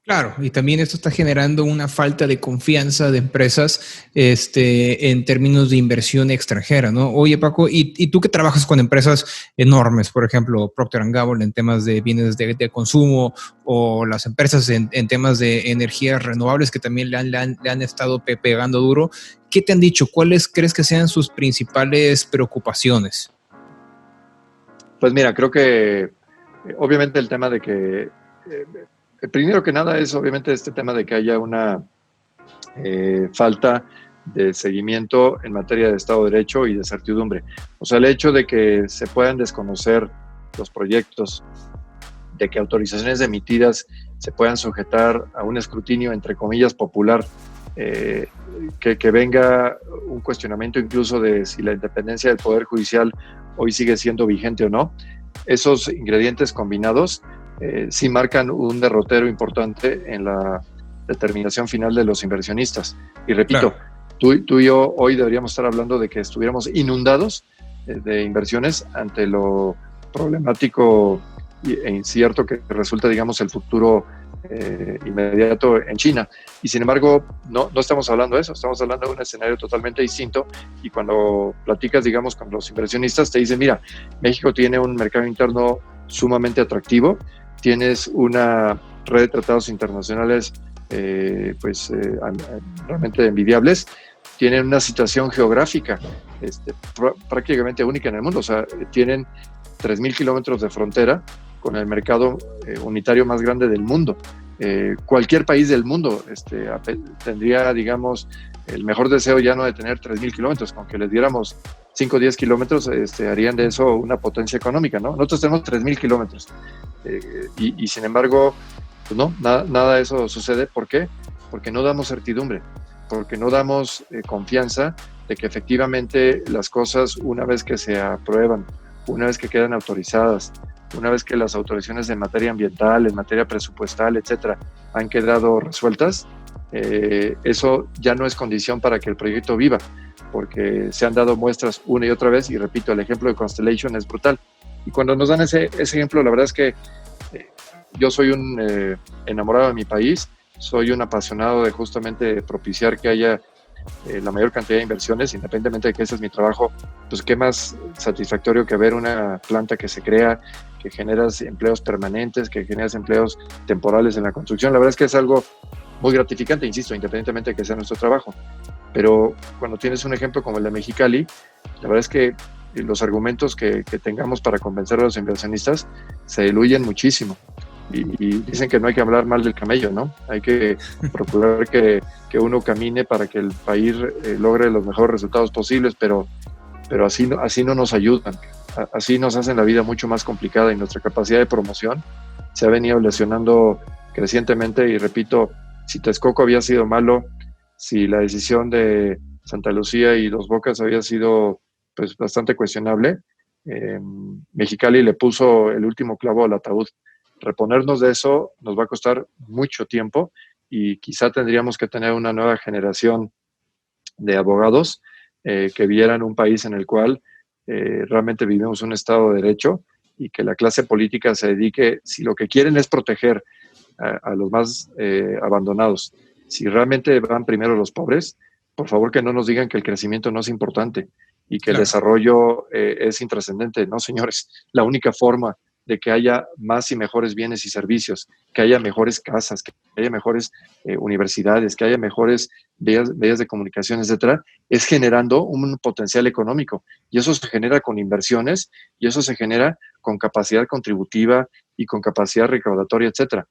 Claro, y también esto está generando una falta de confianza de empresas en términos de inversión extranjera, ¿no? Oye, Paco, y tú que trabajas con empresas enormes, por ejemplo, Procter & Gamble en temas de bienes de consumo o las empresas en temas de energías renovables que también le han estado pegando duro, ¿qué te han dicho? ¿Cuáles crees que sean sus principales preocupaciones? Pues mira, creo que obviamente el tema de que primero que nada es obviamente este tema de que haya una falta de seguimiento en materia de Estado de Derecho y de certidumbre. O sea, el hecho de que se puedan desconocer los proyectos, de que autorizaciones emitidas se puedan sujetar a un escrutinio, entre comillas, popular, que venga un cuestionamiento incluso de si la independencia del Poder Judicial hoy sigue siendo vigente o no. Esos ingredientes combinados sí marcan un derrotero importante en la determinación final de los inversionistas. Y repito, claro, tú y yo hoy deberíamos estar hablando de que estuviéramos inundados de inversiones ante lo problemático e incierto que resulta, digamos, el futuro inmediato en China. Y sin embargo, no estamos hablando de eso, estamos hablando de un escenario totalmente distinto. Y cuando platicas, digamos, con los inversionistas, te dicen, mira, México tiene un mercado interno sumamente atractivo, tienes una red de tratados internacionales realmente envidiables, tienen una situación geográfica prácticamente única en el mundo, o sea, tienen 3,000 kilómetros de frontera con el mercado unitario más grande del mundo. Cualquier país del mundo tendría, digamos, el mejor deseo ya no de tener 3,000 kilómetros, con que les diéramos 5 o 10 kilómetros, harían de eso una potencia económica, ¿no? Nosotros tenemos 3,000 kilómetros y sin embargo, pues no, nada de eso sucede. ¿Por qué? Porque no damos certidumbre, porque no damos confianza de que efectivamente las cosas, una vez que se aprueban, una vez que quedan autorizadas, una vez que las autorizaciones en materia ambiental, en materia presupuestal, etcétera, han quedado resueltas, eso ya no es condición para que el proyecto viva, porque se han dado muestras una y otra vez, y repito, el ejemplo de Constellation es brutal. Y cuando nos dan ese ejemplo, la verdad es que yo soy un enamorado de mi país, soy un apasionado de justamente propiciar que haya la mayor cantidad de inversiones, independientemente de que ese es mi trabajo. Pues qué más satisfactorio que ver una planta que se crea, que generas empleos permanentes, que generas empleos temporales en la construcción. La verdad es que es algo muy gratificante, insisto, independientemente de que sea nuestro trabajo. Pero cuando tienes un ejemplo como el de Mexicali, la verdad es que los argumentos que tengamos para convencer a los inversionistas se diluyen muchísimo. y dicen que no hay que hablar mal del camello, ¿no? Hay que procurar que uno camine para que el país logre los mejores resultados posibles, pero así no nos ayudan, así nos hacen la vida mucho más complicada y nuestra capacidad de promoción se ha venido lesionando crecientemente. Y repito, si Texcoco había sido malo, si la decisión de Santa Lucía y Dos Bocas había sido pues bastante cuestionable, Mexicali le puso el último clavo al ataúd. Reponernos de eso nos va a costar mucho tiempo y quizá tendríamos que tener una nueva generación de abogados que vieran un país en el cual realmente vivimos un Estado de Derecho y que la clase política se dedique, si lo que quieren es proteger a los más abandonados, si realmente van primero los pobres, por favor que no nos digan que el crecimiento no es importante y que el desarrollo es intrascendente. No, señores, la única forma de que haya más y mejores bienes y servicios, que haya mejores casas, que haya mejores universidades, que haya mejores vías de comunicación, etcétera, es generando un potencial económico. Y eso se genera con inversiones y eso se genera con capacidad contributiva y con capacidad recaudatoria, etcétera.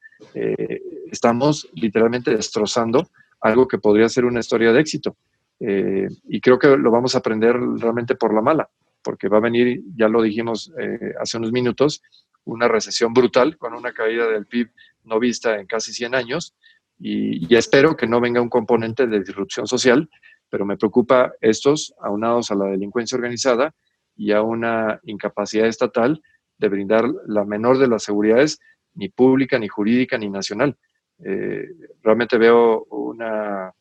Estamos literalmente destrozando algo que podría ser una historia de éxito. Y creo que lo vamos a aprender realmente por la mala, porque va a venir, ya lo dijimos hace unos minutos, una recesión brutal con una caída del PIB no vista en casi 100 años y espero que no venga un componente de disrupción social, pero me preocupa estos aunados a la delincuencia organizada y a una incapacidad estatal de brindar la menor de las seguridades, ni pública, ni jurídica, ni nacional. Realmente veo una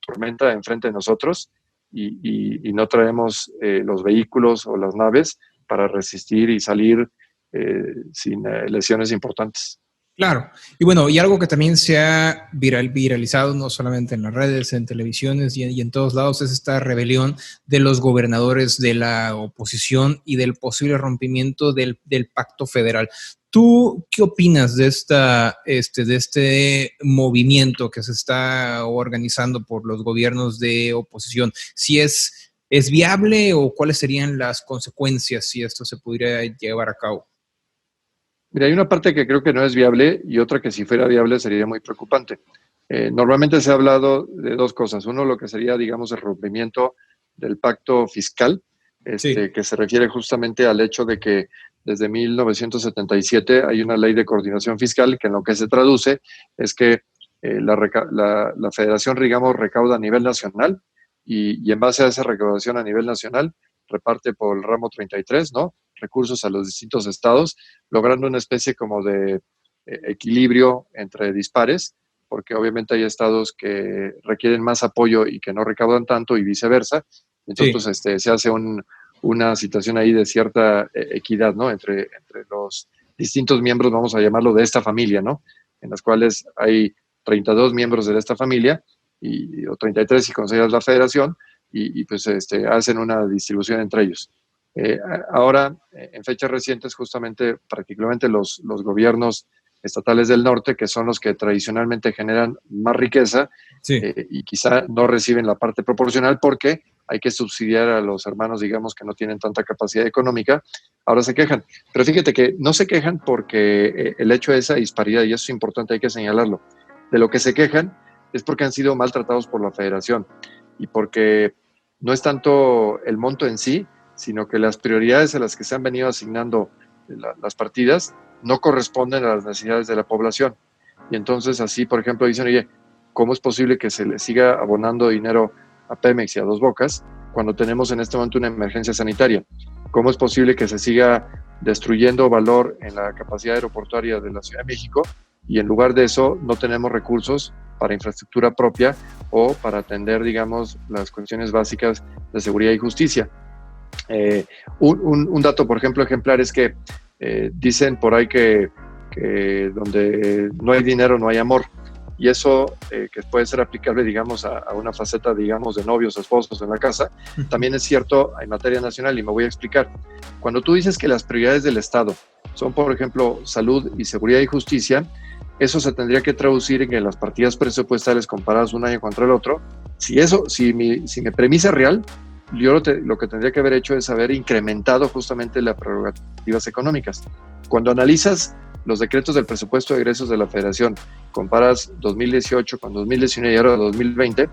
tormenta enfrente de nosotros y no traemos los vehículos o las naves para resistir y salir sin lesiones importantes. Claro. Y bueno, y algo que también se ha viralizado, no solamente en las redes, en televisiones y en todos lados, es esta rebelión de los gobernadores de la oposición y del posible rompimiento del pacto federal. ¿Tú qué opinas de este movimiento que se está organizando por los gobiernos de oposición? ¿Si es viable o cuáles serían las consecuencias si esto se pudiera llevar a cabo? Mira, hay una parte que creo que no es viable y otra que si fuera viable sería muy preocupante. Normalmente se ha hablado de dos cosas. Uno, lo que sería, digamos, el rompimiento del pacto fiscal, Sí. que se refiere justamente al hecho de que desde 1977 hay una ley de coordinación fiscal que en lo que se traduce es que la federación, digamos, recauda a nivel nacional y en base a esa recaudación a nivel nacional reparte por el ramo 33, ¿no?, recursos a los distintos estados, logrando una especie como de equilibrio entre dispares, porque obviamente hay estados que requieren más apoyo y que no recaudan tanto y viceversa. Entonces, sí, se hace una situación ahí de cierta equidad, ¿no?, entre los distintos miembros, vamos a llamarlo, de esta familia, ¿no?, en las cuales hay 32 miembros de esta familia, o 33 si consideras la federación, y pues hacen una distribución entre ellos. Ahora, en fechas recientes, justamente, particularmente los gobiernos estatales del norte, que son los que tradicionalmente generan más riqueza, sí, y quizá no reciben la parte proporcional porque hay que subsidiar a los hermanos, digamos, que no tienen tanta capacidad económica, ahora se quejan. Pero fíjate que no se quejan porque el hecho de esa disparidad, y eso es importante, hay que señalarlo, de lo que se quejan es porque han sido maltratados por la federación y porque no es tanto el monto en sí, sino que las prioridades a las que se han venido asignando las partidas no corresponden a las necesidades de la población. Y entonces así, por ejemplo, dicen, oye, ¿cómo es posible que se le siga abonando dinero a Pemex y a Dos Bocas cuando tenemos en este momento una emergencia sanitaria? ¿Cómo es posible que se siga destruyendo valor en la capacidad aeroportuaria de la Ciudad de México y en lugar de eso no tenemos recursos para infraestructura propia o para atender, digamos, las cuestiones básicas de seguridad y justicia? Un dato, por ejemplo, ejemplar es que dicen por ahí que donde no hay dinero no hay amor, y eso que puede ser aplicable, digamos, a una faceta, digamos, de novios o esposos en la casa, también es cierto en materia nacional, y me voy a explicar. Cuando tú dices que las prioridades del Estado son, por ejemplo, salud y seguridad y justicia, eso se tendría que traducir en que las partidas presupuestales comparadas un año contra el otro, si mi premisa es real, yo lo que tendría que haber hecho es haber incrementado justamente las prerrogativas económicas. Cuando analizas los decretos del presupuesto de egresos de la Federación, comparas 2018 con 2019 y ahora 2020,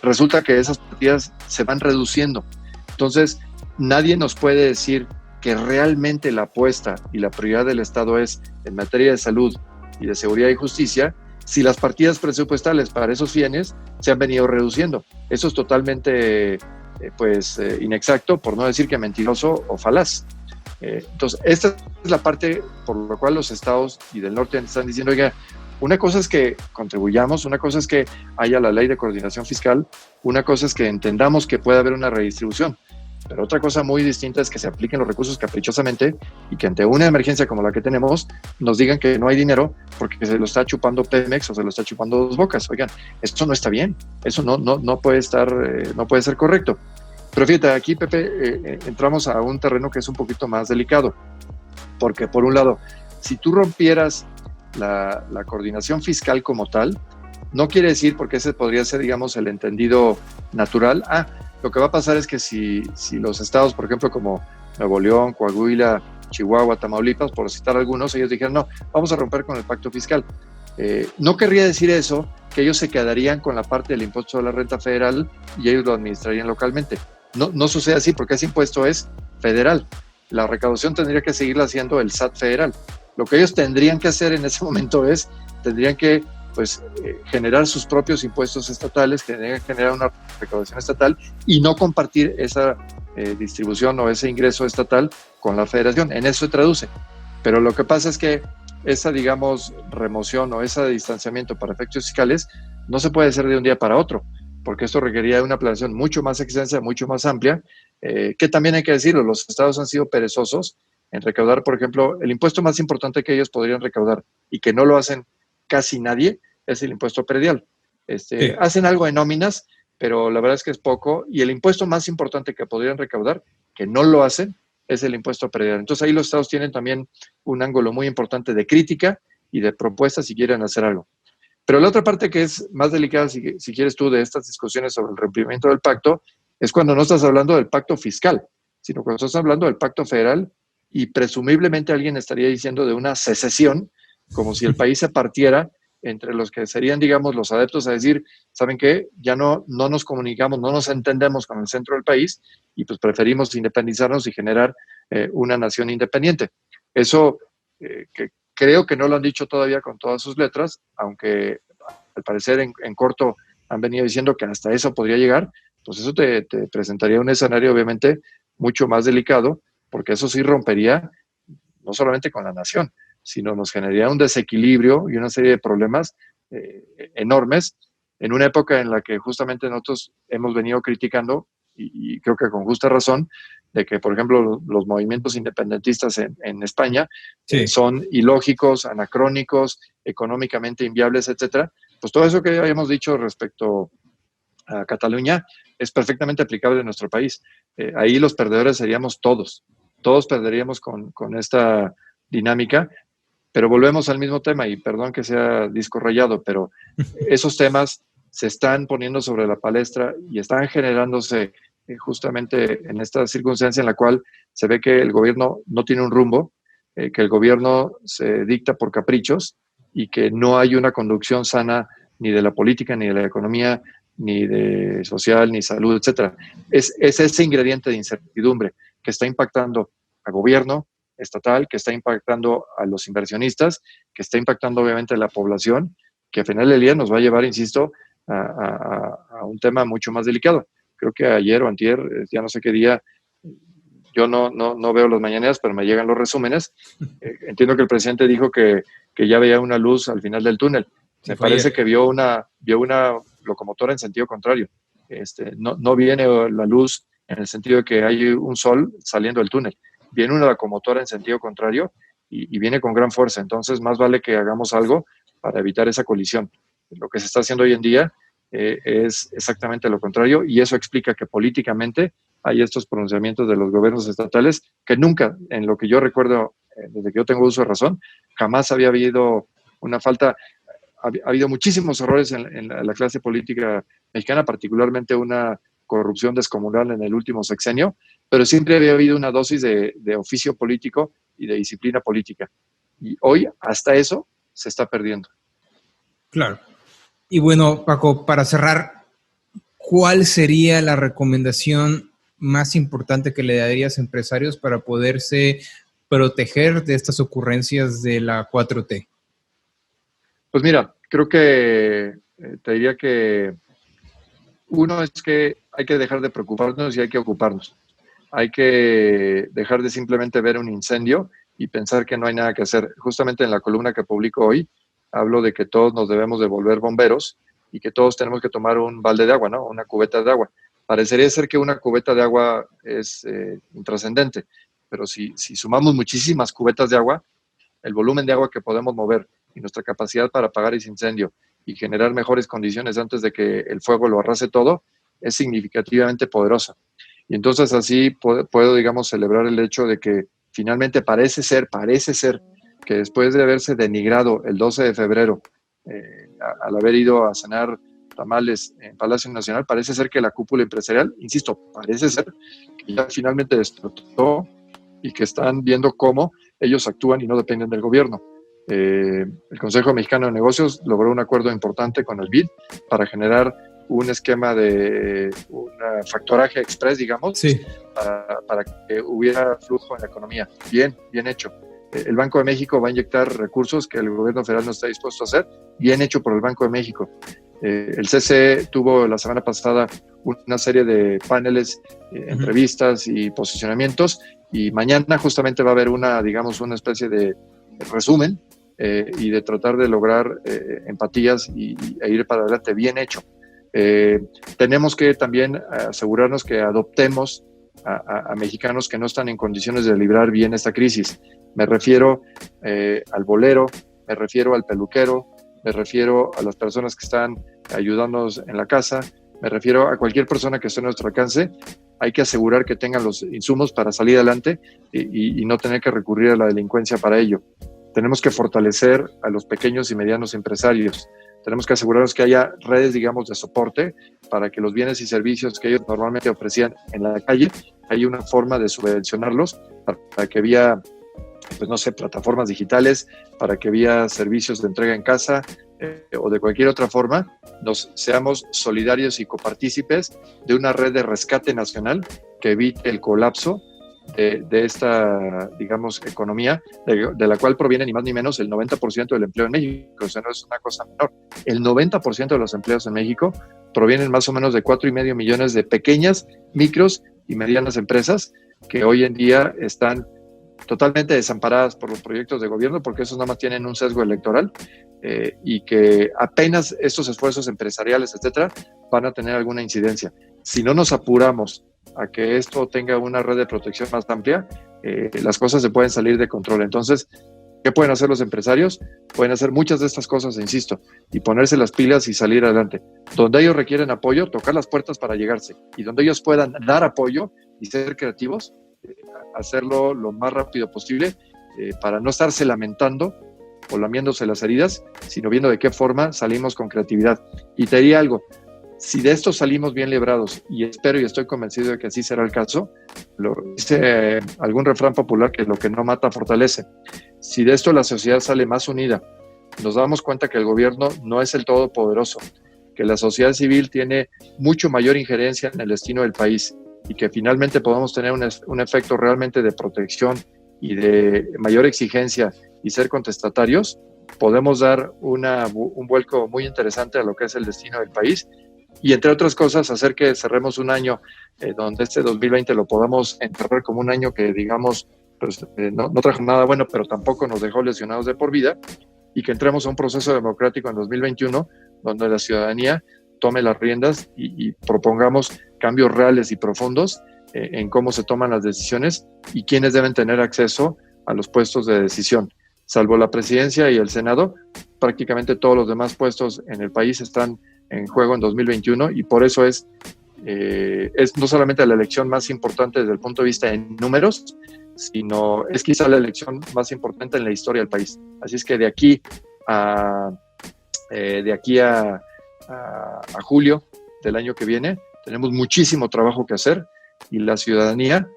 resulta que esas partidas se van reduciendo. Entonces, nadie nos puede decir que realmente la apuesta y la prioridad del Estado es en materia de salud y de seguridad y justicia, si las partidas presupuestales para esos fines se han venido reduciendo. Eso es totalmente inexacto, por no decir que mentiroso o falaz. Entonces, esta es la parte por la cual los estados y del norte están diciendo, oiga, una cosa es que contribuyamos, una cosa es que haya la ley de coordinación fiscal, una cosa es que entendamos que puede haber una redistribución, pero otra cosa muy distinta es que se apliquen los recursos caprichosamente y que ante una emergencia como la que tenemos nos digan que no hay dinero porque se lo está chupando Pemex o se lo está chupando Dos Bocas. Oigan, esto no está bien, eso no puede estar, no puede ser correcto. Pero fíjate, aquí, Pepe, entramos a un terreno que es un poquito más delicado, porque por un lado, si tú rompieras la coordinación fiscal como tal, no quiere decir, porque ese podría ser, digamos, el entendido natural, lo que va a pasar es que si los estados, por ejemplo, como Nuevo León, Coahuila, Chihuahua, Tamaulipas, por citar algunos, ellos dijeron, no, vamos a romper con el pacto fiscal. No querría decir eso, que ellos se quedarían con la parte del impuesto de la renta federal y ellos lo administrarían localmente. No sucede así porque ese impuesto es federal. La recaudación tendría que seguirla haciendo el SAT federal. Lo que ellos tendrían que hacer en ese momento es, tendrían que generar sus propios impuestos estatales, generar una recaudación estatal y no compartir esa distribución o ese ingreso estatal con la federación. En eso se traduce. Pero lo que pasa es que esa, digamos, remoción o ese distanciamiento para efectos fiscales no se puede hacer de un día para otro, porque esto requería una planeación mucho más extensa, mucho más amplia, que también hay que decirlo, los estados han sido perezosos en recaudar, por ejemplo, el impuesto más importante que ellos podrían recaudar y que no lo hacen casi nadie, es el impuesto predial. Sí. Hacen algo de nóminas, pero la verdad es que es poco, y el impuesto más importante que podrían recaudar, que no lo hacen, es el impuesto predial. Entonces ahí los estados tienen también un ángulo muy importante de crítica y de propuesta si quieren hacer algo. Pero la otra parte que es más delicada, si quieres tú, de estas discusiones sobre el rompimiento del pacto, es cuando no estás hablando del pacto fiscal, sino cuando estás hablando del pacto federal y presumiblemente alguien estaría diciendo de una secesión, como si el país se partiera entre los que serían, digamos, los adeptos a decir, ¿saben qué? Ya no nos comunicamos, no nos entendemos con el centro del país y pues preferimos independizarnos y generar una nación independiente. Eso que creo que no lo han dicho todavía con todas sus letras, aunque al parecer en corto han venido diciendo que hasta eso podría llegar, pues eso te presentaría un escenario obviamente mucho más delicado, porque eso sí rompería no solamente con la nación, sino nos generaría un desequilibrio y una serie de problemas enormes en una época en la que justamente nosotros hemos venido criticando, y creo que con justa razón, de que, por ejemplo, los movimientos independentistas en España sí. Son ilógicos, anacrónicos, económicamente inviables, etcétera. Pues todo eso que habíamos dicho respecto a Cataluña es perfectamente aplicable en nuestro país. Ahí los perdedores seríamos todos perderíamos con esta dinámica, pero volvemos al mismo tema, y perdón que sea disco rayado, pero esos temas se están poniendo sobre la palestra y están generándose justamente en esta circunstancia en la cual se ve que el gobierno no tiene un rumbo, que el gobierno se dicta por caprichos y que no hay una conducción sana ni de la política, ni de la economía, ni de social, ni salud, etcétera. Es ese ingrediente de incertidumbre que está impactando al gobierno estatal, que está impactando a los inversionistas, que está impactando obviamente a la población, que al final del día nos va a llevar, insisto, a un tema mucho más delicado. Creo que ayer o antier, ya no sé qué día, yo no veo las mañaneras, pero me llegan los resúmenes. Entiendo que el presidente dijo que ya veía una luz al final del túnel. Me parece que vio una locomotora en sentido contrario. No viene la luz en el sentido de que hay un sol saliendo del túnel. Viene una locomotora en sentido contrario y viene con gran fuerza. Entonces, más vale que hagamos algo para evitar esa colisión. Lo que se está haciendo hoy en día es exactamente lo contrario, y eso explica que políticamente hay estos pronunciamientos de los gobiernos estatales que nunca, en lo que yo recuerdo, desde que yo tengo uso de razón, jamás había habido una falta. Ha habido muchísimos errores en la clase política mexicana, particularmente una corrupción descomunal en el último sexenio, pero siempre había habido una dosis de oficio político y de disciplina política. Y hoy hasta eso se está perdiendo. Claro. Y bueno, Paco, para cerrar, ¿cuál sería la recomendación más importante que le darías a empresarios para poderse proteger de estas ocurrencias de la 4T? Pues mira, creo que te diría que uno es que hay que dejar de preocuparnos y hay que ocuparnos. Hay que dejar de simplemente ver un incendio y pensar que no hay nada que hacer. Justamente en la columna que publico hoy, hablo de que todos nos debemos de volver bomberos y que todos tenemos que tomar un balde de agua, ¿no? Una cubeta de agua. Parecería ser que una cubeta de agua es intrascendente, pero si sumamos muchísimas cubetas de agua, el volumen de agua que podemos mover y nuestra capacidad para apagar ese incendio y generar mejores condiciones antes de que el fuego lo arrase todo, es significativamente poderosa. Y entonces así puedo, digamos, celebrar el hecho de que finalmente parece ser que después de haberse denigrado el 12 de febrero, al haber ido a cenar tamales en Palacio Nacional, parece ser que la cúpula empresarial, insisto, parece ser que ya finalmente despertó y que están viendo cómo ellos actúan y no dependen del gobierno. El Consejo Mexicano de Negocios logró un acuerdo importante con el BID para generar un esquema de un factoraje express, digamos, sí, para que hubiera flujo en la economía. Bien hecho. El Banco de México va a inyectar recursos que el gobierno federal no está dispuesto a hacer. Bien hecho por el Banco de México. El CCE tuvo la semana pasada una serie de paneles, entrevistas y posicionamientos, y mañana justamente va a haber una especie de resumen y de tratar de lograr empatías e ir para adelante. Bien hecho. Tenemos que también asegurarnos que adoptemos a mexicanos que no están en condiciones de librar bien esta crisis. Me refiero al bolero, me refiero al peluquero, me refiero a las personas que están ayudándonos en la casa, me refiero a cualquier persona que esté a nuestro alcance. Hay que asegurar que tengan los insumos para salir adelante y no tener que recurrir a la delincuencia para ello. Tenemos que fortalecer a los pequeños y medianos empresarios. Tenemos que asegurarnos que haya redes, digamos, de soporte para que los bienes y servicios que ellos normalmente ofrecían en la calle, haya una forma de subvencionarlos para que vía, pues no sé, plataformas digitales, para que vía servicios de entrega en casa o de cualquier otra forma, nos seamos solidarios y copartícipes de una red de rescate nacional que evite el colapso de esta, digamos, economía, de la cual proviene ni más ni menos el 90% del empleo en México. O sea, no es una cosa menor. El 90% de los empleos en México provienen más o menos de 4.5 millones de pequeñas, micros y medianas empresas que hoy en día están totalmente desamparadas por los proyectos de gobierno, porque esos nada más tienen un sesgo electoral y que apenas estos esfuerzos empresariales, etcétera, van a tener alguna incidencia. Si no nos apuramos a que esto tenga una red de protección más amplia, las cosas se pueden salir de control. Entonces, ¿qué pueden hacer los empresarios? Pueden hacer muchas de estas cosas, insisto, y ponerse las pilas y salir adelante. Donde ellos requieren apoyo, tocar las puertas para llegarse. Y donde ellos puedan dar apoyo y ser creativos, hacerlo lo más rápido posible para no estarse lamentando o lamiéndose las heridas, sino viendo de qué forma salimos con creatividad. Y te diría algo, si de esto salimos bien librados, y espero y estoy convencido de que así será el caso, lo dice algún refrán popular que lo que no mata fortalece. Si de esto la sociedad sale más unida, nos damos cuenta que el gobierno no es el todopoderoso, que la sociedad civil tiene mucho mayor injerencia en el destino del país y que finalmente podamos tener un efecto realmente de protección y de mayor exigencia y ser contestatarios, podemos dar un vuelco muy interesante a lo que es el destino del país y, entre otras cosas, hacer que cerremos un año donde este 2020 lo podamos enterrar como un año que, digamos, pues, no trajo nada bueno, pero tampoco nos dejó lesionados de por vida, y que entremos a un proceso democrático en 2021 donde la ciudadanía tome las riendas y propongamos cambios reales y profundos en cómo se toman las decisiones y quiénes deben tener acceso a los puestos de decisión. Salvo la presidencia y el Senado, prácticamente todos los demás puestos en el país están en juego en 2021 y por eso es no solamente la elección más importante desde el punto de vista de números, sino es quizá la elección más importante en la historia del país. Así es que de aquí a julio del año que viene tenemos muchísimo trabajo que hacer y la ciudadanía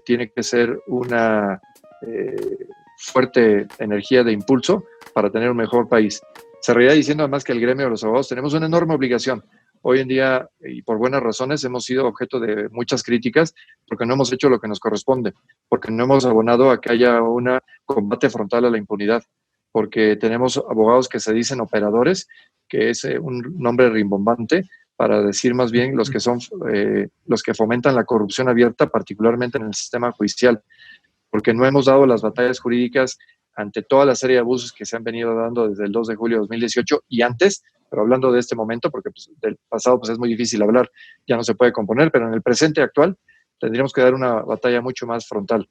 tiene que ser una fuerte energía de impulso para tener un mejor país. Cerraría diciendo además que el gremio de los abogados tenemos una enorme obligación. Hoy en día, y por buenas razones, hemos sido objeto de muchas críticas porque no hemos hecho lo que nos corresponde, porque no hemos abonado a que haya un combate frontal a la impunidad, porque tenemos abogados que se dicen operadores, que es un nombre rimbombante para decir más bien los que fomentan la corrupción abierta, particularmente en el sistema judicial, porque no hemos dado las batallas jurídicas ante toda la serie de abusos que se han venido dando desde el 2 de julio de 2018 y antes, pero hablando de este momento, porque pues, del pasado pues, es muy difícil hablar, ya no se puede componer, pero en el presente actual tendríamos que dar una batalla mucho más frontal.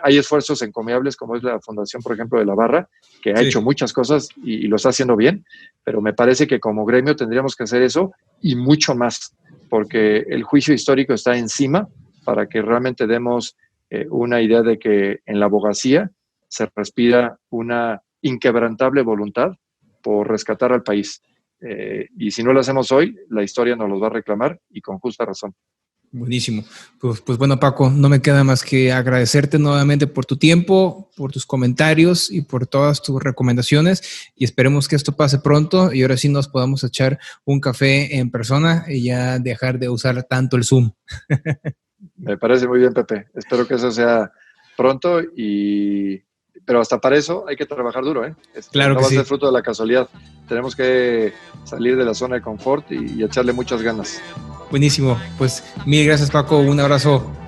Hay esfuerzos encomiables, como es la Fundación, por ejemplo, de la Barra, que ha hecho muchas cosas y lo está haciendo bien, pero me parece que como gremio tendríamos que hacer eso y mucho más, porque el juicio histórico está encima para que realmente demos una idea de que en la abogacía se respira una inquebrantable voluntad por rescatar al país. Y si no lo hacemos hoy, la historia nos los va a reclamar y con justa razón. Buenísimo. Pues bueno, Paco, no me queda más que agradecerte nuevamente por tu tiempo, por tus comentarios y por todas tus recomendaciones y esperemos que esto pase pronto y ahora sí nos podamos echar un café en persona y ya dejar de usar tanto el Zoom. Me parece muy bien, Pepe. Espero que eso sea pronto pero hasta para eso hay que trabajar duro, ¿eh? Claro no que va sí. a ser fruto de la casualidad. Tenemos que salir de la zona de confort y echarle muchas ganas. Buenísimo. Pues mil gracias, Paco. Un abrazo.